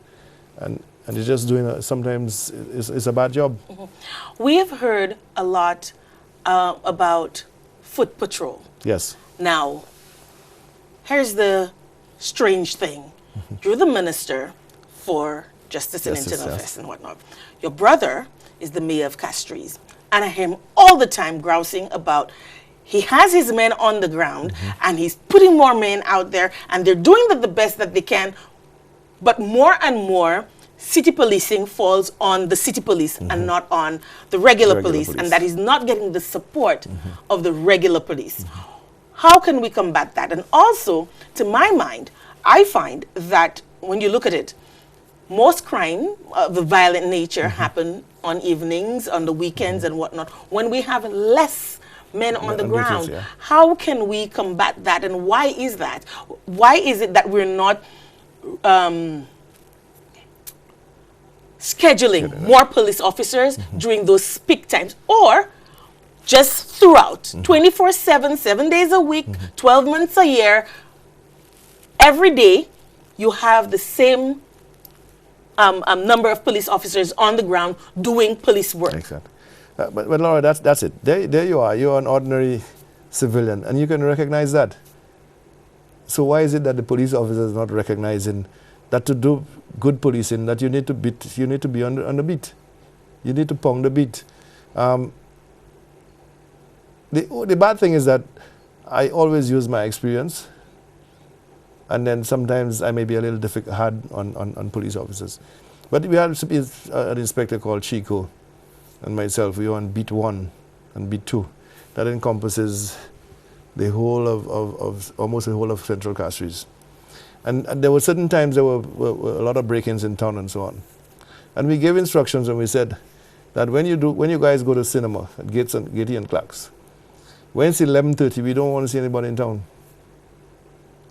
they're just doing sometimes it's a bad job. Mm-hmm. We have heard a lot about foot patrol. Yes. Now, here's the strange thing. Mm-hmm. You're the minister for Justice and Internal Affairs and whatnot. Your brother is the mayor of Castries, and I hear him all the time grousing about he has his men on the ground, mm-hmm. and he's putting more men out there, and they're doing the best that they can. But more and more, city policing falls on the city police, mm-hmm. and not on the regular police, and that is not getting the support, mm-hmm. of the regular police. Mm-hmm. How can we combat that? And also, to my mind, I find that when you look at it, most crime of the violent nature, mm-hmm. happen on evenings, on the weekends, mm-hmm. and whatnot, when we have less men on the ground. Duties, yeah. How can we combat that, and why is that? Why is it that we're not scheduling more police officers, mm-hmm. during those peak times, or just throughout, mm-hmm. 24/7, 7 days a week, mm-hmm. 12 months a year, every day you have the same number of police officers on the ground doing police work. Exactly. But Laura, that's it. There you are. You're an ordinary civilian, and you can recognize that. So why is it that the police officers are not recognizing that to do good policing, that you need to be on the beat. You need to pound the beat. The bad thing is that I always use my experience, and then sometimes I may be a little hard on police officers. But we had an inspector called Chico and myself. We were on beat 1 and beat 2. That encompasses the whole of almost the whole of Central Castries. And there were certain times there were a lot of break-ins in town and so on. And we gave instructions, and we said that when you guys go to cinema at Getty and Clark's, when it's 11:30, we don't want to see anybody in town.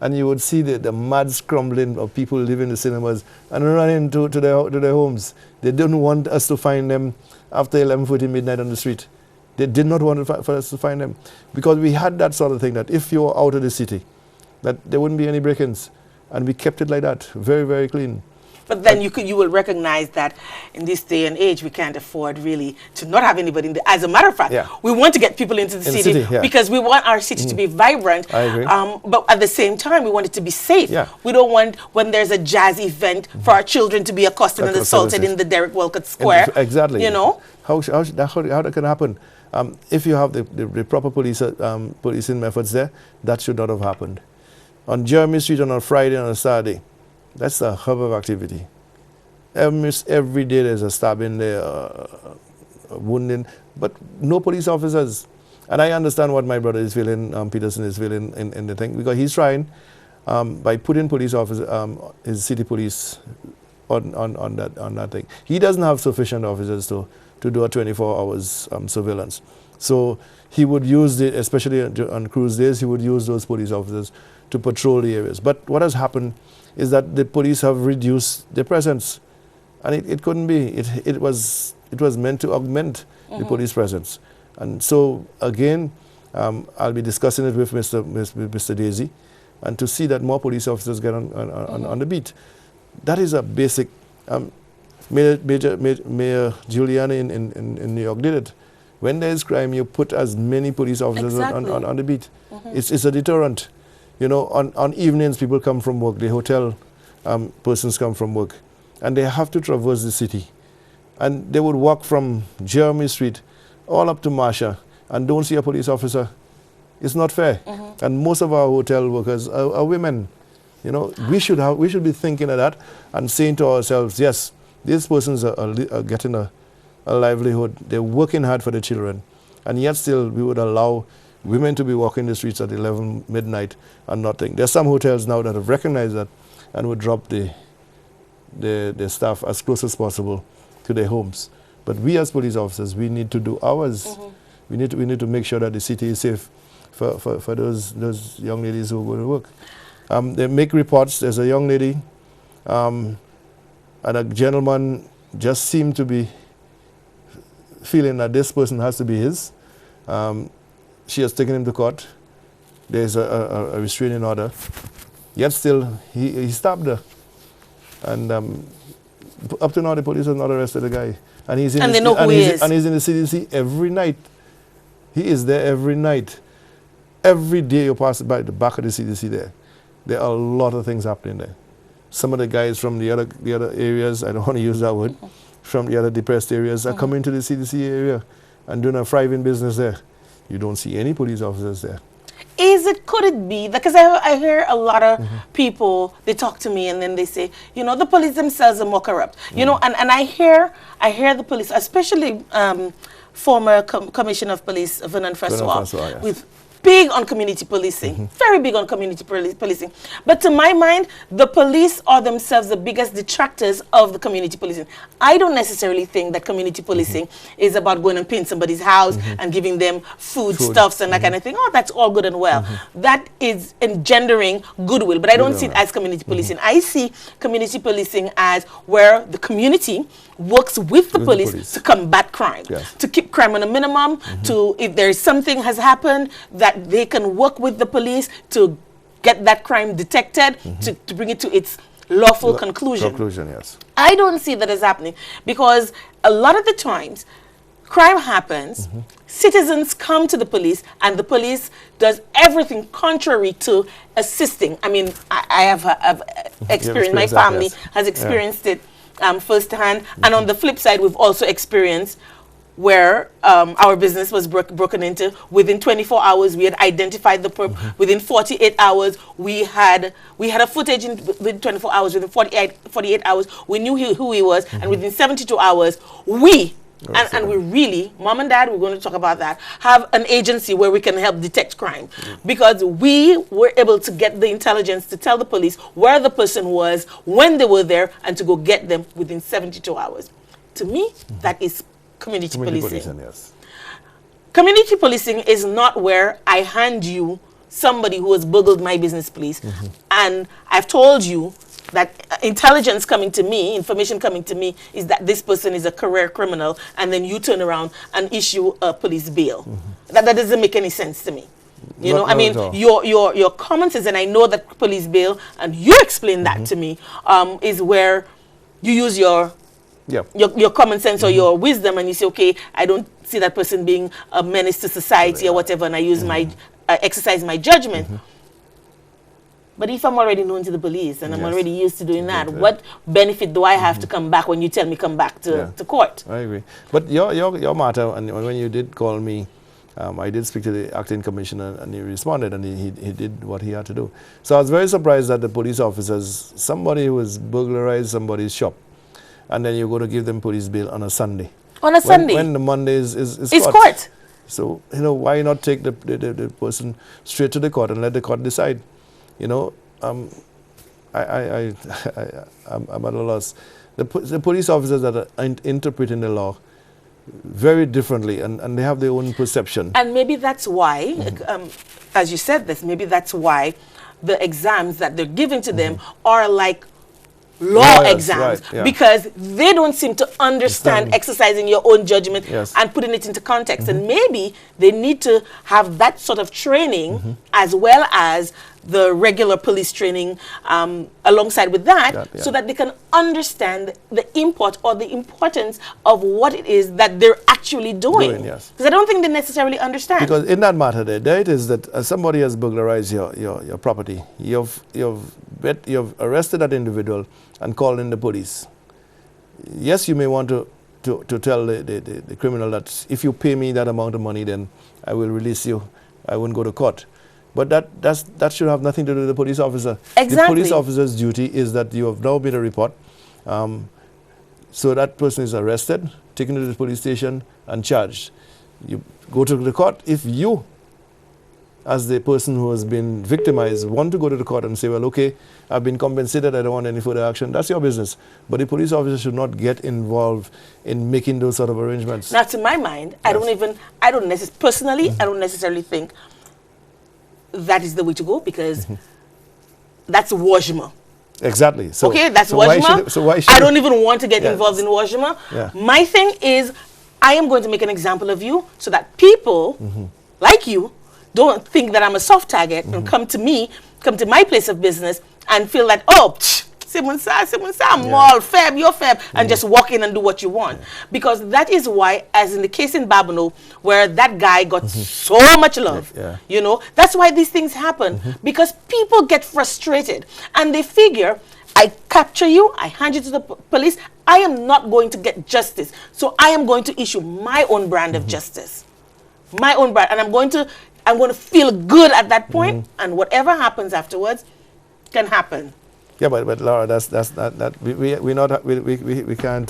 And you would see the mad scrambling of people leaving the cinemas and running to their homes. They didn't want us to find them after 11:40 midnight on the street. They did not want for us to find them, because we had that sort of thing that if you're out of the city, that there wouldn't be any break-ins. And we kept it like that, very, very clean. But then you will recognize that in this day and age, we can't afford really to not have anybody in the. As a matter of fact, yeah. We want to get people into the city yeah. because we want our city to be vibrant. I agree. But at the same time, we want it to be safe. Yeah. We don't want, when there's a jazz event, for our children to be accosted and assaulted in the Derek Walcott Square. Exactly. You know? How that can happen? If you have the proper policing methods there, that should not have happened. On Jeremy Street on a Friday and a Saturday, that's the hub of activity. Every day there's a stabbing there, wounding, but no police officers. And I understand what my brother is feeling, Peterson is feeling in the thing, because he's trying, by putting police officers, his city police on that thing. He doesn't have sufficient officers to do a 24 hours surveillance. So he would use, especially on cruise days, he would use those police officers to patrol the areas. But what has happened is that the police have reduced their presence, and it couldn't be. It was meant to augment the police presence. And so again, I'll be discussing it with Mr. Daisy, and to see that more police officers get on the beat. That is a basic. Mayor Giuliani in New York did it. When there is crime, you put as many police officers on the beat. It's a deterrent. You know, on evenings, people come from work. The hotel persons come from work, and they have to traverse the city. And they would walk from Jeremy Street all up to Marsha and don't see a police officer. It's not fair. And most of our hotel workers are women. You know, we should be thinking of that and saying to ourselves, yes, these persons are getting a livelihood. They're working hard for the children. And yet still we would allow women to be walking the streets at 11 midnight and nothing. There's some hotels now that have recognized that and would drop the staff as close as possible to their homes. But we as police officers, we need to do ours. We need to make sure that the city is safe for those young ladies who go to work. They make reports. There's a young lady and a gentleman just seemed to be feeling that this person has to be his. She has taken him to court. There's a restraining order. Yet still, he stabbed her. And up to now, the police have not arrested the guy. And he's in they know who he is. And he's in the CDC every night. He is there every night. Every day you pass by the back of the CDC there are a lot of things happening there. Some of the guys from the other areas, I don't want to use that word, from the other depressed areas are coming to the CDC area and doing a thriving business there. You don't see any police officers there. Could it be, because I hear a lot of people, they talk to me and then they say, you know, the police themselves are more corrupt. You know, and I hear the police, especially former Commissioner of Police, Vernon Francois, yes. with big on community policing, very big on community policing. But to my mind, the police are themselves the biggest detractors of the community policing. I don't necessarily think that community policing is about going and paint somebody's house and giving them foodstuffs and that kind of thing. Oh, that's all good and well. That is engendering goodwill, but I don't see it as community policing. I see community policing as where the community works with the police to combat crime, to keep crime on a minimum, to, if there is something has happened, that they can work with the police to get that crime detected, to bring it to its lawful conclusion. Yes. I don't see that as happening because a lot of the times crime happens, citizens come to the police and the police does everything contrary to assisting. I mean, I have experienced, my family has experienced it firsthand. And on the flip side, we've also experienced where our business was broken into. Within 24 hours, we had identified the perp. Within 48 hours, we had a footage within 24 hours. Within 48 hours, we knew who he was. And within 72 hours, we really, Mom and Dad, we're going to talk about that, have an agency where we can help detect crime. Because we were able to get the intelligence to tell the police where the person was, when they were there, and to go get them within 72 hours. To me, that is community policing. Yes. Community policing is not where I hand you somebody who has burgled my business, please, and I've told you that intelligence coming to me, information coming to me, is that this person is a career criminal, and then you turn around and issue a police bail. That doesn't make any sense to me. You know, I mean, your common sense, and I know that police bail, and you explain that to me, is where you use your common sense or your wisdom, and you say, okay, I don't see that person being a menace to society or whatever, and I use my exercise my judgment. But if I'm already known to the police and I'm already used to doing that, what benefit do I have to come back when you tell me come back to court? I agree. But your matter, and when you did call me, I did speak to the acting commissioner and he responded and he did what he had to do. So I was very surprised that the police officers, somebody who has burglarized somebody's shop, and then you're going to give them police bail on a Sunday. On a Sunday? When the Monday is court. So, you know, why not take the person straight to the court and let the court decide? You know, I'm at a loss. The police officers that are interpreting the law very differently, and they have their own perception. And maybe that's why, as you said this, maybe that's why the exams that they're giving to them are like law exams, because they don't seem to understand exercising your own judgment and putting it into context. And maybe they need to have that sort of training as well as the regular police training alongside with that, Yeah. so that they can understand the import or the importance of what it is that they're actually doing. Yes. Because I don't think they necessarily understand. Because in that matter, there it is that somebody has burglarized your property. You've arrested that individual and called in the police. Yes, you may want to tell the criminal that if you pay me that amount of money, then I will release you. I won't go to court. But that should have nothing to do with the police officer. Exactly. The police officer's duty is that you have now made a report. So that person is arrested, taken to the police station, and charged. You go to the court. If you, as the person who has been victimized, want to go to the court and say, well, okay, I've been compensated, I don't want any further action, that's your business. But the police officer should not get involved in making those sort of arrangements. Now, to my mind, Yes. I don't necessarily think that is the way to go, because that's wajima. Exactly. So, Okay, that's so why wajima. should why should I don't even want to get Yeah. involved in wajima. Yeah. My thing is, I am going to make an example of you so that people like you don't think that I'm a soft target and come to my place of business and feel that, oh, Simon Sa, I'm all fab, you're fab, and just walk in and do what you want. Because that is why, as in the case in Babonneau, where that guy got so much love, Yeah. you know, that's why these things happen. Because people get frustrated and they figure, I capture you, I hand you to the police, I am not going to get justice. So I am going to issue my own brand of justice. My own brand. And I'm going to feel good at that point, and whatever happens afterwards can happen. Yeah, but Laura, that's not we can't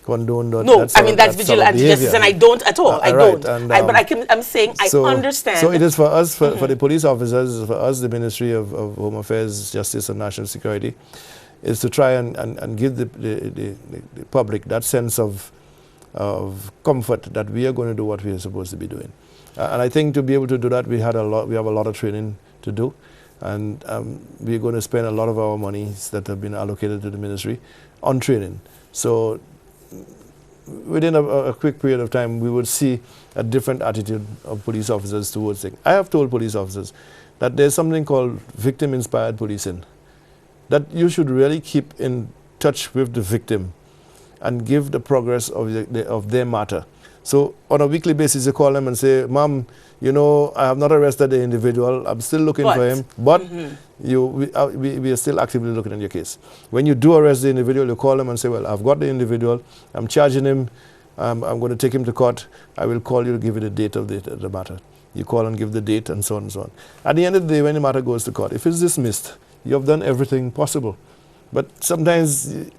condone that. No, I mean, that's vigilante justice, and I don't at all. I right, don't. and, But I'm saying I understand. So it is for us, for the police officers, for us, the Ministry of Home Affairs, Justice and National Security, is to try and give the public that sense of comfort that we are going to do what we are supposed to be doing. And I think to be able to do that, we have a lot of training to do. And we're going to spend a lot of our monies that have been allocated to the ministry on training. So within a quick period of time, we would see a different attitude of police officers towards things. I have told police officers that there's something called victim-inspired policing, that you should really keep in touch with the victim and give the progress of their matter. So on a weekly basis, you call them and say, Mom, you know, I have not arrested the individual. I'm still looking for him. But we are still actively looking at your case. When you do arrest the individual, you call them and say, well, I've got the individual. I'm charging him. I'm going to take him to court. I will call you to give you the date of the matter. You call and give the date and so on and so on. At the end of the day, when the matter goes to court, if it's dismissed, you have done everything possible. But sometimes,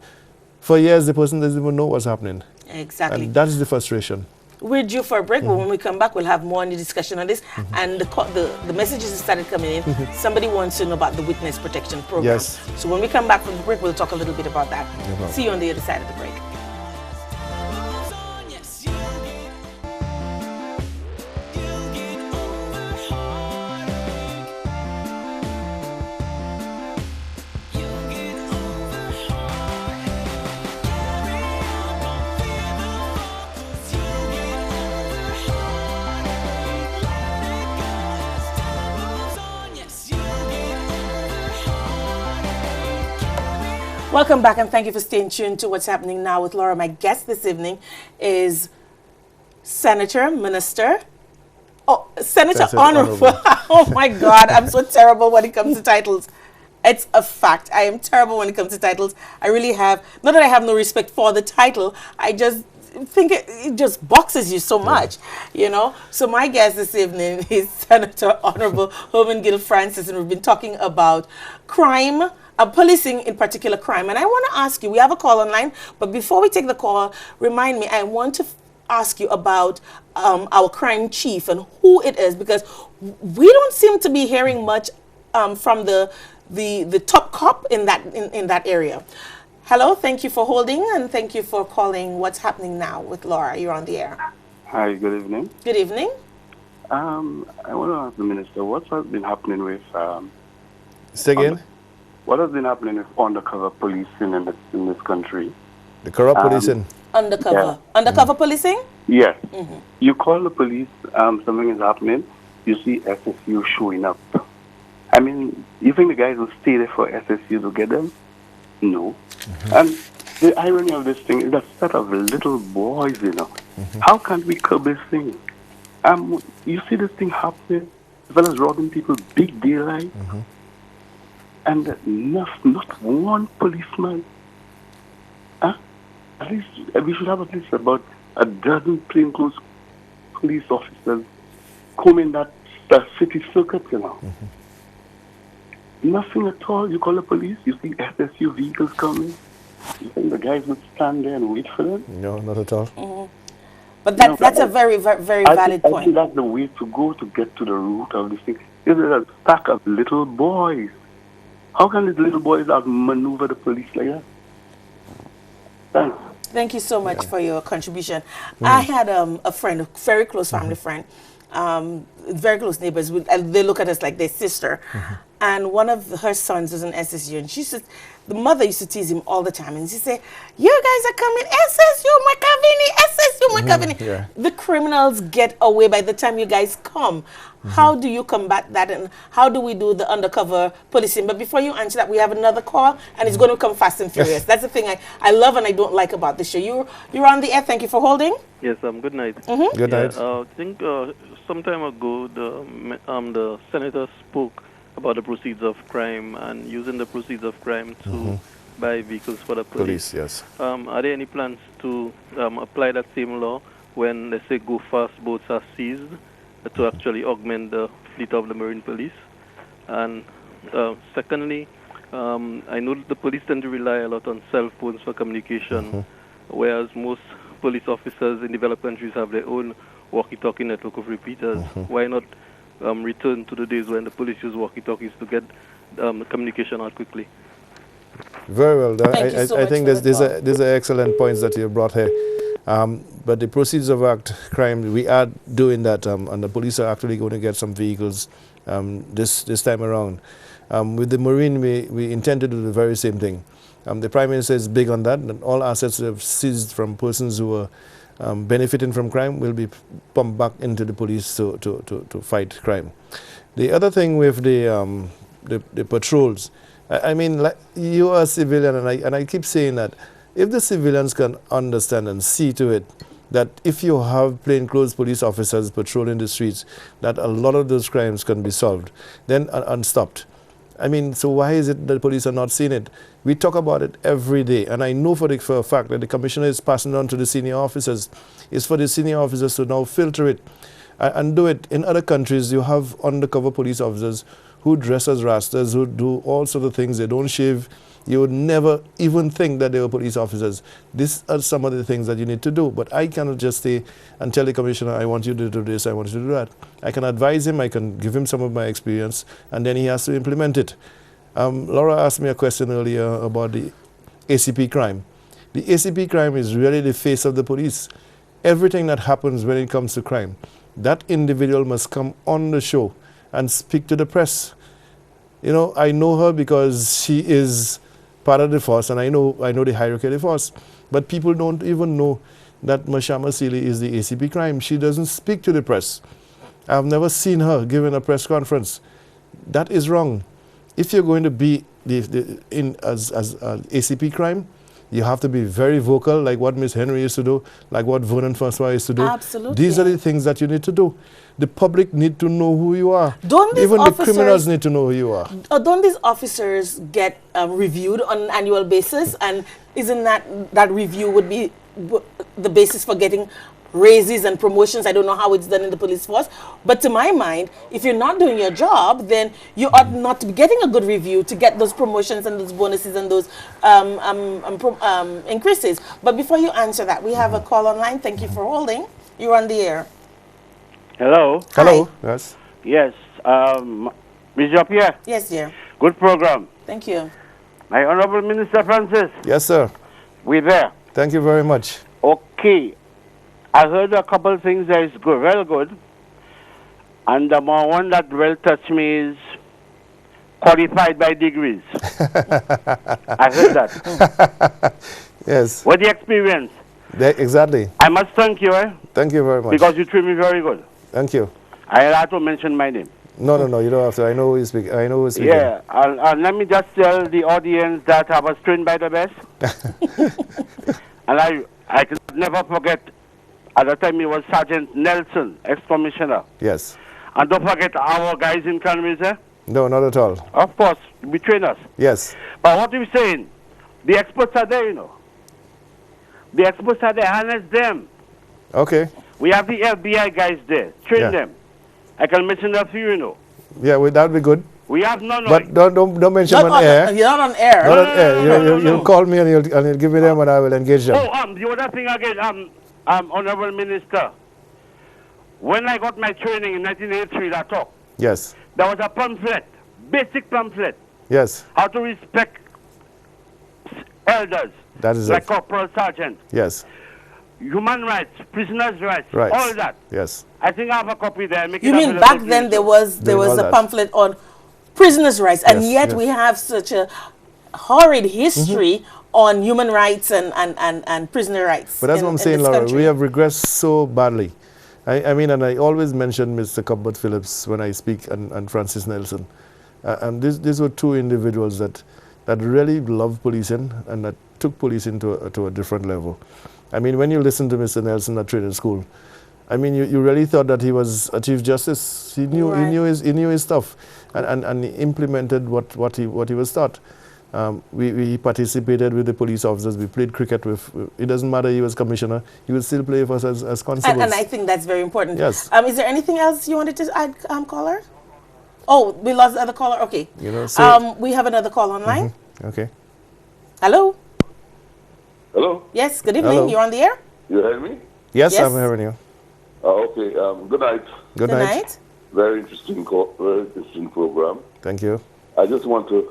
for years, the person doesn't even know what's happening. Exactly. And that's the frustration. We're due for a break, but when we come back, we'll have more on the discussion on this. And the messages that started coming in. Somebody wants to know about the Witness Protection Program. Yes. So when we come back from the break, we'll talk a little bit about that. problem. See you on the other side of the break. Welcome back, and thank you for staying tuned to What's Happening Now with Laura. My guest this evening is Senator Honorable. Oh my God, I'm so terrible when it comes to titles. It's a fact. I am terrible when it comes to titles. I really have, not that I have no respect for the title, I just think it just boxes you so much, you know. So my guest this evening is Senator Honorable Herman Francis, and we've been talking about crime, policing in particular crime. And I want to ask you, we have a call online, but before we take the call, remind me, I want to ask you about our crime chief and who it is, because we don't seem to be hearing much from the top cop in that area. Hello, thank you for holding, and thank you for calling What's Happening Now with Laura. You're on the air. Hi, good evening. Good evening. I want to ask the minister, what has been happening with... Say again? What has been happening with undercover policing in this country? The corrupt policing? Undercover. Yeah. Undercover policing? Yes. You call the police, something is happening, you see SSU showing up. I mean, you think the guys will stay there for SSU to get them? No. And the irony of this thing is that set of little boys, you know. How can we curb this thing? You see this thing happening, as well as robbing people big daylight, and not one policeman. At least we should have at least about a dozen plainclothes police officers combing that city circuit, you know. Nothing at all. You call the police, you see SSU vehicles coming. You think the guys would stand there and wait for them? No, not at all. But that's a very, very, very valid I point. think that's the way to go to get to the root of this thing. There's a stack of little boys. How can these little boys outmaneuver the police like that? Thanks. Thank you so much for your contribution. I had a friend, a very close family friend, very close neighbors. They look at us like their sister. And one of her sons is an SSU. And she said, the mother used to tease him all the time. And she said, you guys are coming, SSU, Makavini, SSU, Makavini. Yeah. The criminals get away by the time you guys come. How do you combat that? And how do we do the undercover policing? But before you answer that, we have another call. And it's going to come fast and furious. That's the thing I love and I don't like about this show. You're on the air. Thank you for holding. Yes, good night. Good night. I think some time ago the senator spoke about the proceeds of crime and using the proceeds of crime to buy vehicles for the police. Yes. Are there any plans to apply that same law when, let's say, go fast boats are seized to actually augment the fleet of the Marine Police? And secondly, I know that the police tend to rely a lot on cell phones for communication, whereas most police officers in developed countries have their own walkie-talkie network of repeaters. Why not return to the days when the police use walkie-talkies to get communication out quickly? Very well done. Thank you so I much think for there's the call. are excellent points that you brought here. But the proceeds of act crime, we are doing that, and the police are actually going to get some vehicles this time around. With the Marine, we intend to do the very same thing. The Prime Minister is big on that, and all assets that have seized from persons who are benefiting from crime will be pumped back into the police to fight crime. The other thing with the patrols, I mean, like, you are a civilian, and I keep saying that if the civilians can understand and see to it that if you have plainclothes police officers patrolling the streets, that a lot of those crimes can be solved, then and stopped. I mean, so why is it that the police are not seeing it? We talk about it every day, and I know for a fact that the commissioner is passing on to the senior officers. It's for the senior officers to now filter it and do it. In other countries, you have undercover police officers who dress as rastas, who do all sorts of things. They don't shave. You would never even think that they were police officers. These are some of the things that you need to do. But I cannot just stay and tell the commissioner, I want you to do this, I want you to do that. I can advise him, I can give him some of my experience, and then he has to implement it. Laura asked me a question earlier about the ACP crime. The ACP crime is really the face of the police. Everything that happens when it comes to crime, that individual must come on the show and speak to the press. You know, I know her because she is part of the force, and I know the hierarchy of the force. But people don't even know that Mashama Sealy is the ACP crime. She doesn't speak to the press. I've never seen her giving a press conference. That is wrong. If you're going to be as ACP crime, you have to be very vocal, like what Ms. Henry used to do, like what Vernon Francois used to do. Absolutely. These are the things that you need to do. The public need to know who you are. Don't these Even officers, the criminals need to know who you are. Don't these officers get reviewed on an annual basis? And isn't that review would be the basis for getting raises and promotions? I don't know how it's done in the police force. But to my mind, if you're not doing your job, then you ought not to be getting a good review to get those promotions and those bonuses and those increases. But before you answer that, we have a call online. Thank you for holding. You're on the air. Hello. Hello. Yes. Yes. Ms. Jean-Pierre. Yes, dear. Good program. Thank you. My Honorable Minister Francis. Yes, sir. We there. Thank you very much. Okay. I heard a couple of things that is good, very good. And the one that well touched me is qualified by degrees. I heard that. Yes. What the experience? Exactly. I must thank you, Thank you very much. because you treat me very good. Thank you. I had to mention my name. No, you don't have to. I know who's speaking. I know who's speaking. Yeah, and let me just tell the audience that I was trained by the best. And I can never forget, at the time he was Sergeant Nelson, ex-commissioner. Yes. And don't forget our guys in Clanriser. No, not at all. Of course, we train us. Yes. But what we're saying, the experts are there, you know. The experts are there, harness them. Okay. We have the FBI guys there, train Yeah. them. I can mention a few, you know. Yeah, well, that would be good. We have none of But it. don't mention on air. You're not on air. Not on air. You'll call me and you'll give me them and I will engage them. Oh, the other thing again, Honorable Minister, when I got my training in 1983, that talk, Yes. there was a pamphlet, basic pamphlet, Yes. how to respect elders, That is like it. corporal sergeant, Yes. human rights, prisoners' rights, Right. all that. Yes. I think I have a copy there. Make You it mean available back to then you. there was Doing all a that. pamphlet on prisoners' rights, and Yes, yet yes. we have such a horrid history on human rights and prisoner rights. But that's what I'm in saying, this Laura. country. We have regressed so badly. I mean, and I always mention Mr. Cuthbert Phillips when I speak, and Francis Nelson. And these were two individuals that really loved policing and that took policing to a different level. I mean, when you listen to Mr. Nelson at training school, I mean, you really thought that he was a Chief Justice. He knew Right. he knew his stuff, and he implemented what he was taught. We participated with the police officers. We played cricket with. It doesn't matter. He was commissioner. He would still play for us as constables. And I think that's very important. Yes. Is there anything else you wanted to add, caller? Oh, we lost the other caller. Okay. You know, so- we have another call online. Okay. Hello. Hello, Yes. Good evening. Hello. You're on the air. you hear me? Yes, Yes. I'm hearing you. Okay. Good night. Good night. Very interesting program. Thank you. I just want to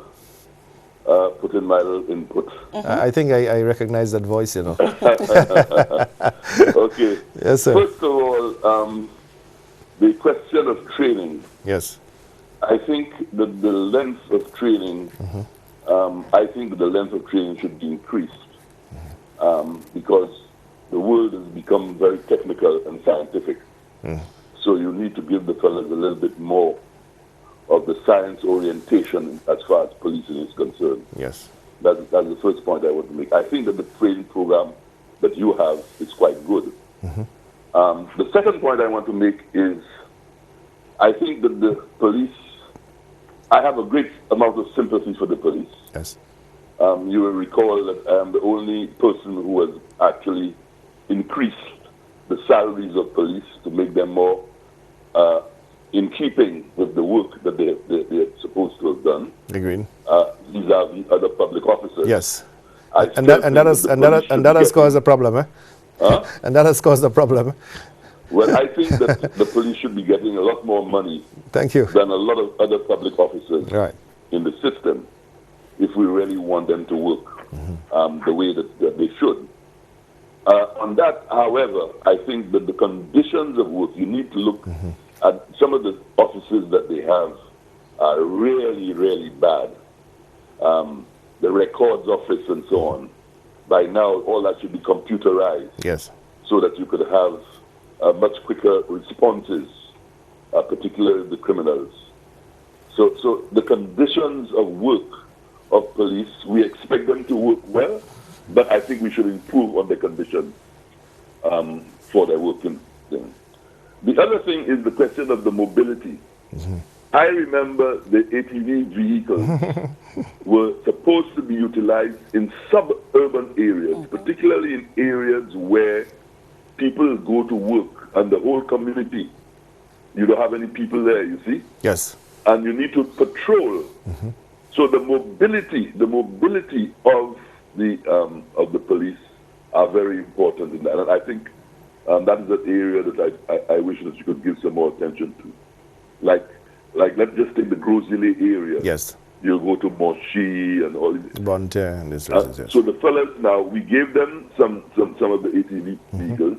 put in my little input. I think I recognize that voice, you know. Okay. Yes, sir. First of all, the question of training. Yes. I think that the length of training, I think that the length of training should be increased because the world has become very technical and scientific. So you need to give the fellas a little bit more of the science orientation as far as policing is concerned. Yes. That's the first point I want to make. I think that the training program that you have is quite good. The second point I want to make is I think that the police, I have a great amount of sympathy for the police. Yes. You will recall that I am the only person who has actually increased the salaries of police to make them more in keeping with the work that they're supposed to have done Agreed. vis-a-vis other public officers. Yes. I And still that think that has the and police should that has get- caused a problem, eh? Huh? And that has caused a problem. Well, I think that the police should be getting a lot more money Thank you. than a lot of other public officers Right. in the system if we really want them to work the way that they should. On that, however, I think that the conditions of work, you need to look at some of the offices that they have are really, really bad. The records office and so on. By now, all that should be computerized Yes. so that you could have much quicker responses, particularly the criminals. So the conditions of work of police, we expect them to work well, but I think we should improve on the conditions for their working thing. The other thing is the question of the mobility. I remember the ATV vehicles were supposed to be utilized in suburban areas, particularly in areas where people go to work and the whole community, you don't have any people there, you see? Yes. And you need to patrol. So the mobility of the police are very important in that. And I think that is an area that I wish that you could give some more attention to. Like let's just take the Grosile area. Yes. You'll go to Moshi and all these. Volunteer and this. Yes. So the fellas now, we gave them some of the ATV vehicles,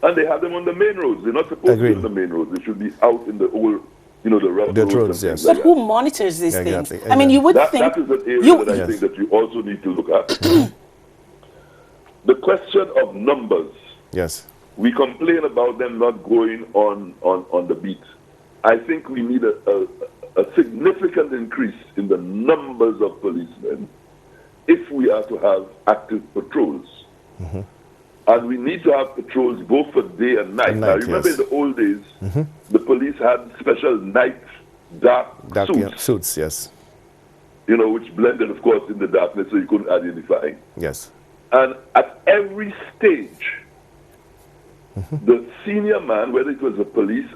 and they have them on the main roads. They're not supposed Agreed. to be on the main roads. They should be out in the old, the rough Dirt roads. roads, and yes. things But like who that. monitors these Yeah, things? exactly, I mean, you would That think is an area you- that I Yes. think that you also need to look at. The question of numbers. Yes. We complain about them not going on the beat. I think we need a significant increase in the numbers of policemen if we are to have active patrols. And we need to have patrols both for day and night. Now, remember yes. in the old days, the police had special night dark suits, Yeah, suits, yes. you know, which blended, of course, in the darkness so you couldn't identify. Yes. And at every stage, the senior man, whether it was a police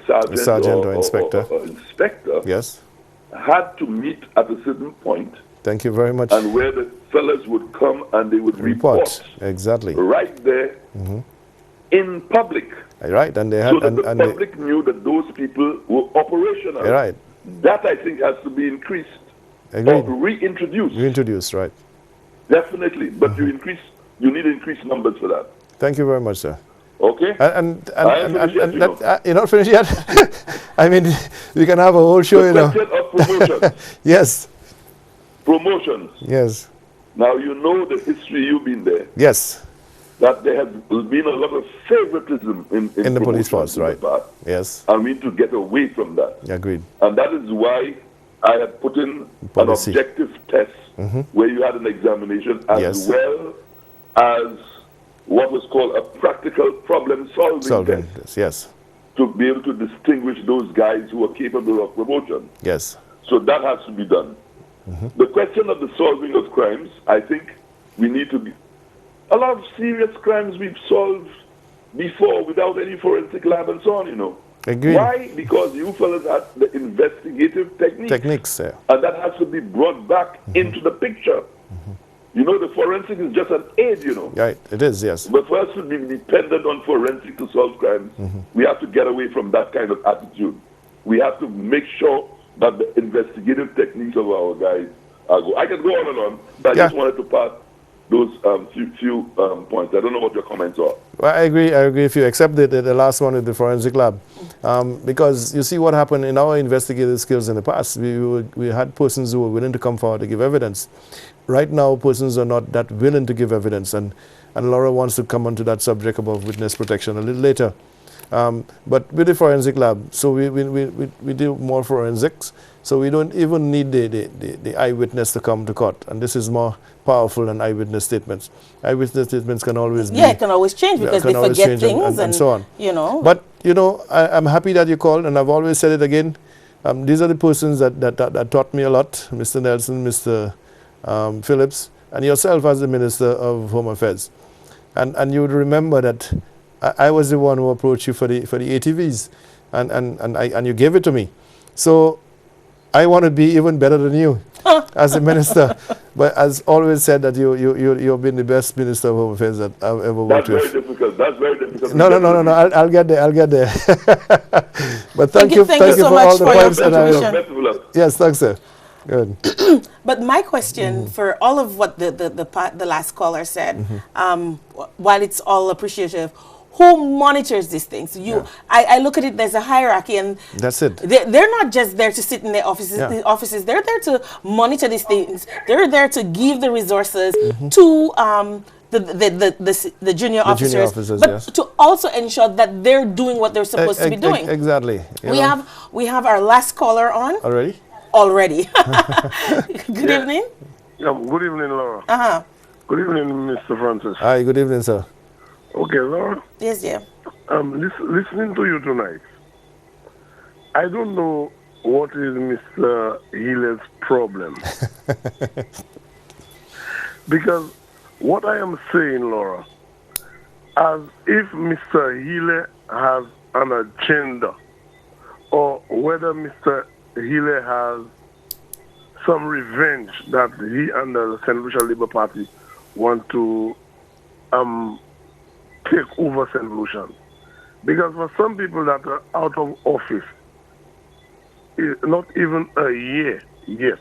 sergeant or inspector, or inspector, yes, had to meet at a certain point, thank you very much. and where the fellas would come and they would report exactly right there in public, right, and they had so that the public knew that those people were operational. Right. That, I think, has to be increased Agreed. or reintroduced. Reintroduced, right. Definitely, but you need increased numbers for that. Thank you very much, sir. Okay? You're not finished yet? I mean, we can have a whole show, you know. The question of promotions. Yes. Promotions. Yes. Now, you know the history, you've been there, Yes. that there has been a lot of favoritism in the police promotions force, in the right. past. Yes. And we need to get away from that. Agreed. And that is why I had put in Policy. an objective test where you had an examination as Yes. well as what was called a practical problem-solving test This, yes. to be able to distinguish those guys who are capable of promotion. Yes. So that has to be done. The question of the solving of crimes, I think we need to be... A lot of serious crimes we've solved before without any forensic lab and so on, you know. Agreed. Why? Because you fellas had the investigative Techniques, yeah. and that has to be brought back into the picture. You know, the forensic is just an aid, you know. Right, it is, yes. But for us to be dependent on forensic to solve crimes, we have to get away from that kind of attitude. We have to make sure that the investigative techniques of our guys are good. I can go on and on, but I just wanted to pass those few points. I don't know what your comments are. Well, I agree with you, except the last one with the forensic lab. Because you see what happened in our investigative skills in the past. We had persons who were willing to come forward to give evidence. Right now, persons are not that willing to give evidence, and Laura wants to come onto that subject about witness protection a little later. But with the forensic lab, so we do more forensics, so we don't even need the eyewitness to come to court, and this is more powerful than eyewitness statements. Eyewitness statements can always be... Yeah, it can always change because they forget things and so on. You know. But, you know, I'm happy that you called, and I've always said it again. These are the persons that taught me a lot, Mr. Nelson, Mr. Phillips, and yourself as the Minister of Home Affairs. And you would remember that I was the one who approached you for the ATVs, and you gave it to me. So I want to be even better than you as a minister. But as always said that you've been the best Minister of Home Affairs that I've ever worked with. That's very difficult. No. I'll get there. But thank you so for much all the for your points. contribution. Yes, thanks, sir. Good. But my question for all of what the last caller said, while it's all appreciative, who monitors these things? I look at it, there's a hierarchy, and that's it. They're not just there to sit in their offices. Yeah. The offices, they're there to monitor these things. They're there to give the resources to the junior officers, but yes. to also ensure that they're doing what they're supposed to be doing. Exactly. We have our last caller on already. Good evening. Yeah, good evening, Laura. Good evening, Mr. Francis. Hi, good evening, sir. Okay, Laura. Yes, dear. Listening to you tonight, I don't know what is Mr. Healy's problem. Because what I am saying, Laura, as if Mr. Healy has an agenda, or whether Mr. Healy has some revenge that he and the St. Lucia Labour Party want to take over St. Lucia. Because for some people that are out of office, it's not even a year yet.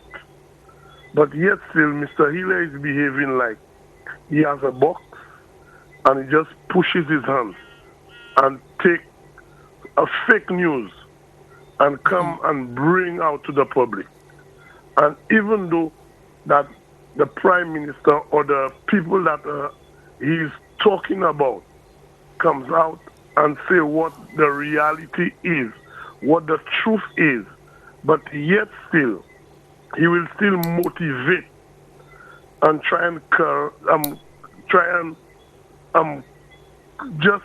But yet still, Mr. Healy is behaving like he has a box and he just pushes his hand and take a fake news and come and bring out to the public. And even though that the Prime Minister or the people that he's talking about comes out and say what the reality is, what the truth is, but yet still, he will still motivate and try and just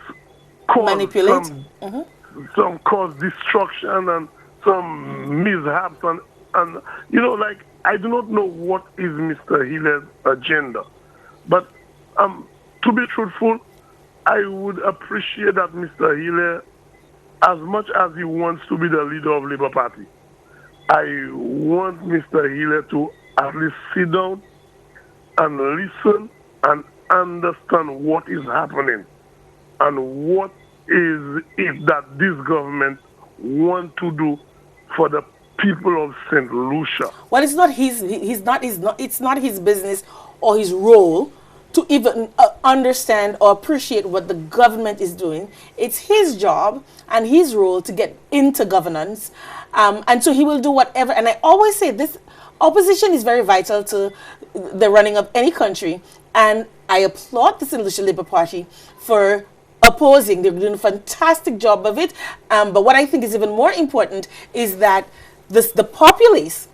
cause Manipulate. some cause destruction and some mishaps and like I do not know what is Mr. Hiller's agenda, but to be truthful, I would appreciate that Mr. Hiller, as much as he wants to be the leader of Labour Party, I want Mr. Hiller to at least sit down and listen and understand what is happening and what is it that this government want to do for the people of St. Lucia. Well, it's not it's not his business or his role to even understand or appreciate what the government is doing. It's his job and his role to get into governance, and so he will do whatever. And I always say this: opposition is very vital to the running of any country, and I applaud the St. Lucia Labour Party for opposing. They're doing a fantastic job of it. But what I think is even more important is that the populace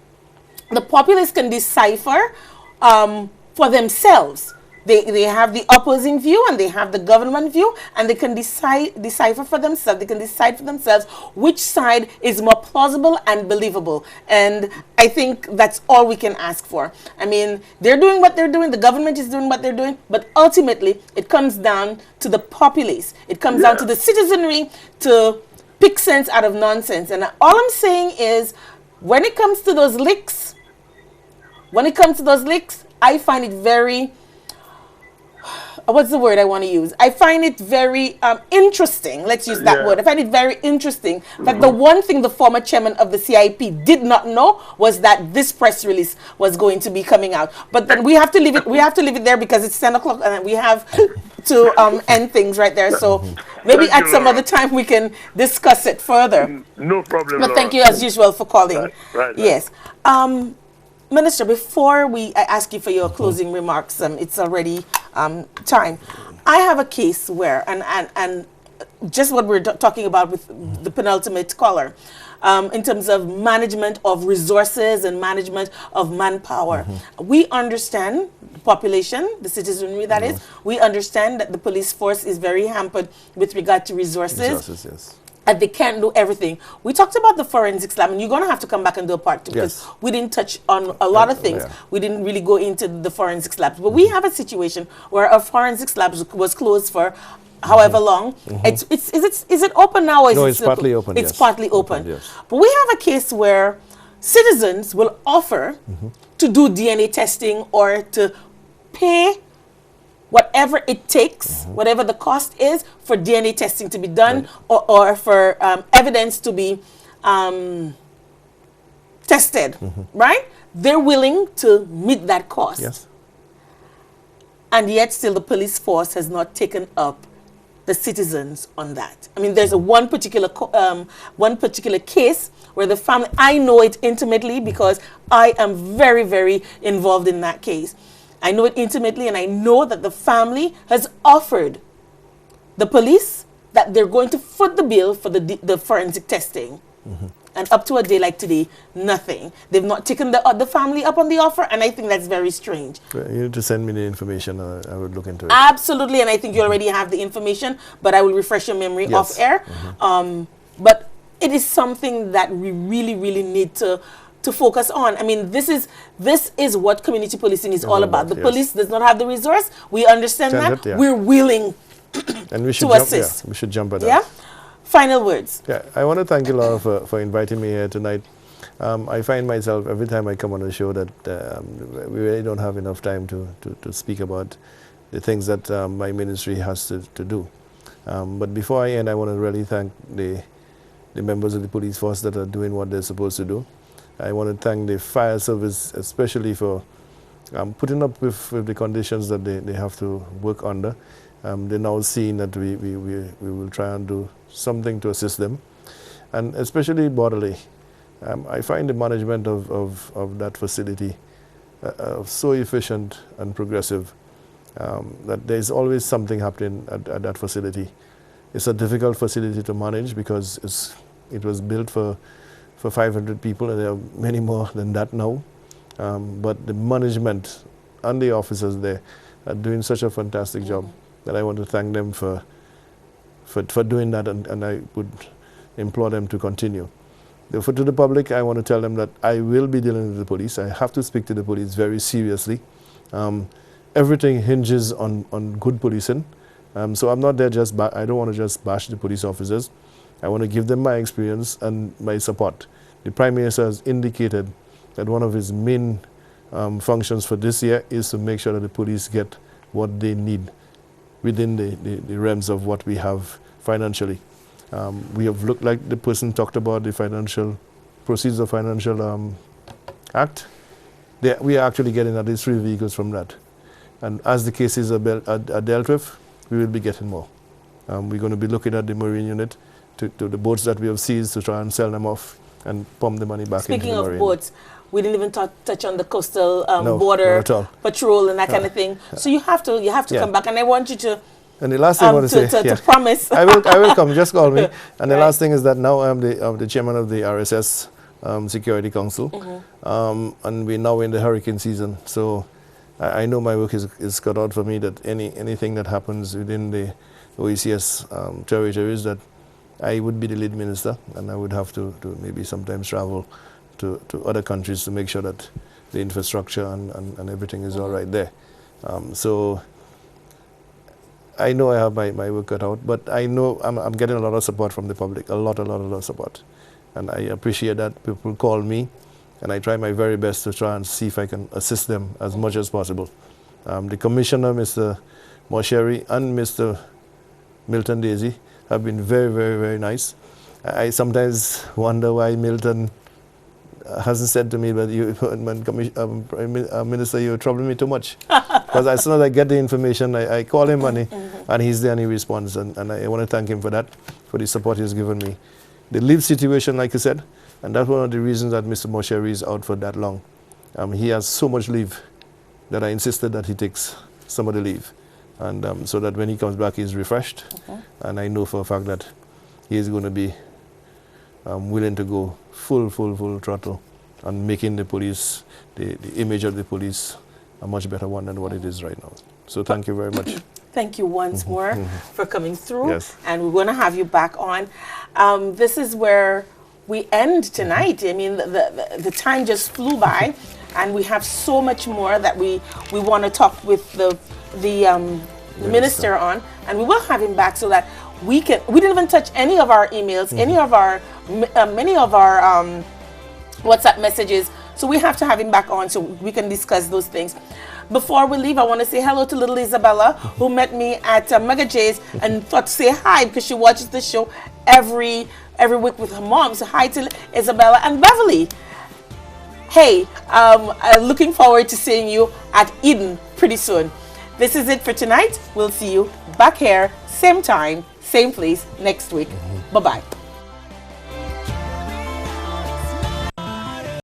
can decipher for themselves. They have the opposing view and they have the government view, and they can decipher for themselves. They can decide for themselves which side is more plausible and believable. And I think that's all we can ask for. I mean, they're doing what they're doing. The government is doing what they're doing. But ultimately, it comes down to the populace. It comes down to the citizenry to pick sense out of nonsense. And all I'm saying is, when it comes to those licks, I find it very... what's the word I want to use? I find it very interesting. Let's use that word. I find it very interesting that the one thing the former chairman of the CIP did not know was that this press release was going to be coming out. But then we have to leave it. We have to leave it there because it's 10 o'clock and we have to end things right there. So maybe at some other time we can discuss it further. No problem. But thank you as usual for calling. Right. Yes. Minister, before I ask you for your closing remarks, it's already time. I have a case where, and just what we're talking about with the penultimate caller, in terms of management of resources and management of manpower. We understand the population, the citizenry that is, we understand that the police force is very hampered with regard to resources. Yes. And they can't do everything. We talked about the forensics lab, and you're going to have to come back and do a part two because we didn't touch on a lot of things. We didn't really go into the forensics labs. But we have a situation where our forensics lab was closed for however long. Is it open now? Or is No, it it's partly open. It's partly open. Yes. But we have a case where citizens will offer to do DNA testing or to pay whatever it takes, whatever the cost is for DNA testing to be done or for evidence to be tested, right? They're willing to meet that cost. Yes. And yet still the police force has not taken up the citizens on that. I mean, there's one particular case where the family, I know it intimately because I am very, very involved in that case. I know it intimately, and I know that the family has offered the police that they're going to foot the bill for the forensic testing. And up to a day like today, nothing. They've not taken the family up on the offer, and I think that's very strange. You need to send me the information. I would look into it. Absolutely, and I think you already have the information, but I will refresh your memory off air. But it is something that we really, really need to focus on. I mean, this is what community policing is all about. The police does not have the resource. We understand that. We're willing and we should to assist. We should jump at that. Yeah? Final words. Yeah, I want to thank you, Laura, for inviting me here tonight. I find myself, every time I come on the show, that we really don't have enough time to speak about the things that my ministry has to do. But before I end, I want to really thank the members of the police force that are doing what they're supposed to do. I want to thank the fire service, especially for putting up with the conditions that they have to work under. They're now seeing that we will try and do something to assist them. And especially Borderley, I find the management of that facility so efficient and progressive that there's always something happening at that facility. It's a difficult facility to manage because it's It was built for 500 people, and there are many more than that now. But the management and the officers there are doing such a fantastic job that I want to thank them for doing that, and I would implore them to continue. Therefore, to the public, I want to tell them that I will be dealing with the police. I have to speak to the police very seriously. Everything hinges on good policing. So I'm not there just, I don't want to just bash the police officers. I want to give them my experience and my support. The Prime Minister has indicated that one of his main functions for this year is to make sure that the police get what they need within the realms of what we have financially. We have looked, like the person talked about, the financial proceeds of financial act. We are actually getting at least 3 vehicles from that. And as the cases are dealt with, we will be getting more. We're going to be looking at the Marine unit, to the boats that we have seized, to try and sell them off and pump the money back into the Marine. Speaking of boats, we didn't even touch on the coastal border patrol and that kind of thing. So you have to come back, and I want you to. And the last thing I want to say, to promise. I will come. Just call me. And the last thing is that now I'm the chairman of the RSS Security Council, and we're now in the hurricane season. So I know my work is cut out for me. That anything that happens within the OECS territories, that I would be the lead minister, and I would have to maybe sometimes travel to other countries to make sure that the infrastructure and everything is all right there. So I know I have my work cut out, but I know I'm getting a lot of support from the public, a lot of support. And I appreciate that. People call me, and I try my very best to try and see if I can assist them as much as possible. The Commissioner, Mr. Mosheri, and Mr. Milton Daisy have been very, very, very nice. I sometimes wonder why Milton hasn't said to me, but Minister, you're troubling me too much. Because as soon as I get the information, I call him and he's there and he responds. And I want to thank him for that, for the support he's given me. The leave situation, like I said, and that's one of the reasons that Mr. Mosheri is out for that long. He has so much leave that I insisted that he takes some of the leave. And so that when he comes back, he's refreshed. And I know for a fact that he is going to be willing to go full throttle and making the police, the image of the police, a much better one than what it is right now. So thank you very much. Thank you once more for coming through. Yes. And we're going to have you back on. This is where we end tonight. I mean, the time just flew by, and we have so much more that we want to talk with the minister on, and we will have him back so that we didn't even touch any of our emails, many of our WhatsApp messages. So we have to have him back on so we can discuss those things. Before we leave, I want to say hello to little Isabella, who met me at Mega J's and thought to say hi because she watches the show every week with her mom. So hi to Isabella and Beverly. Hey, I'm looking forward to seeing you at Eden pretty soon. This is it for tonight. We'll see you back here, same time, same place next week. Bye-bye.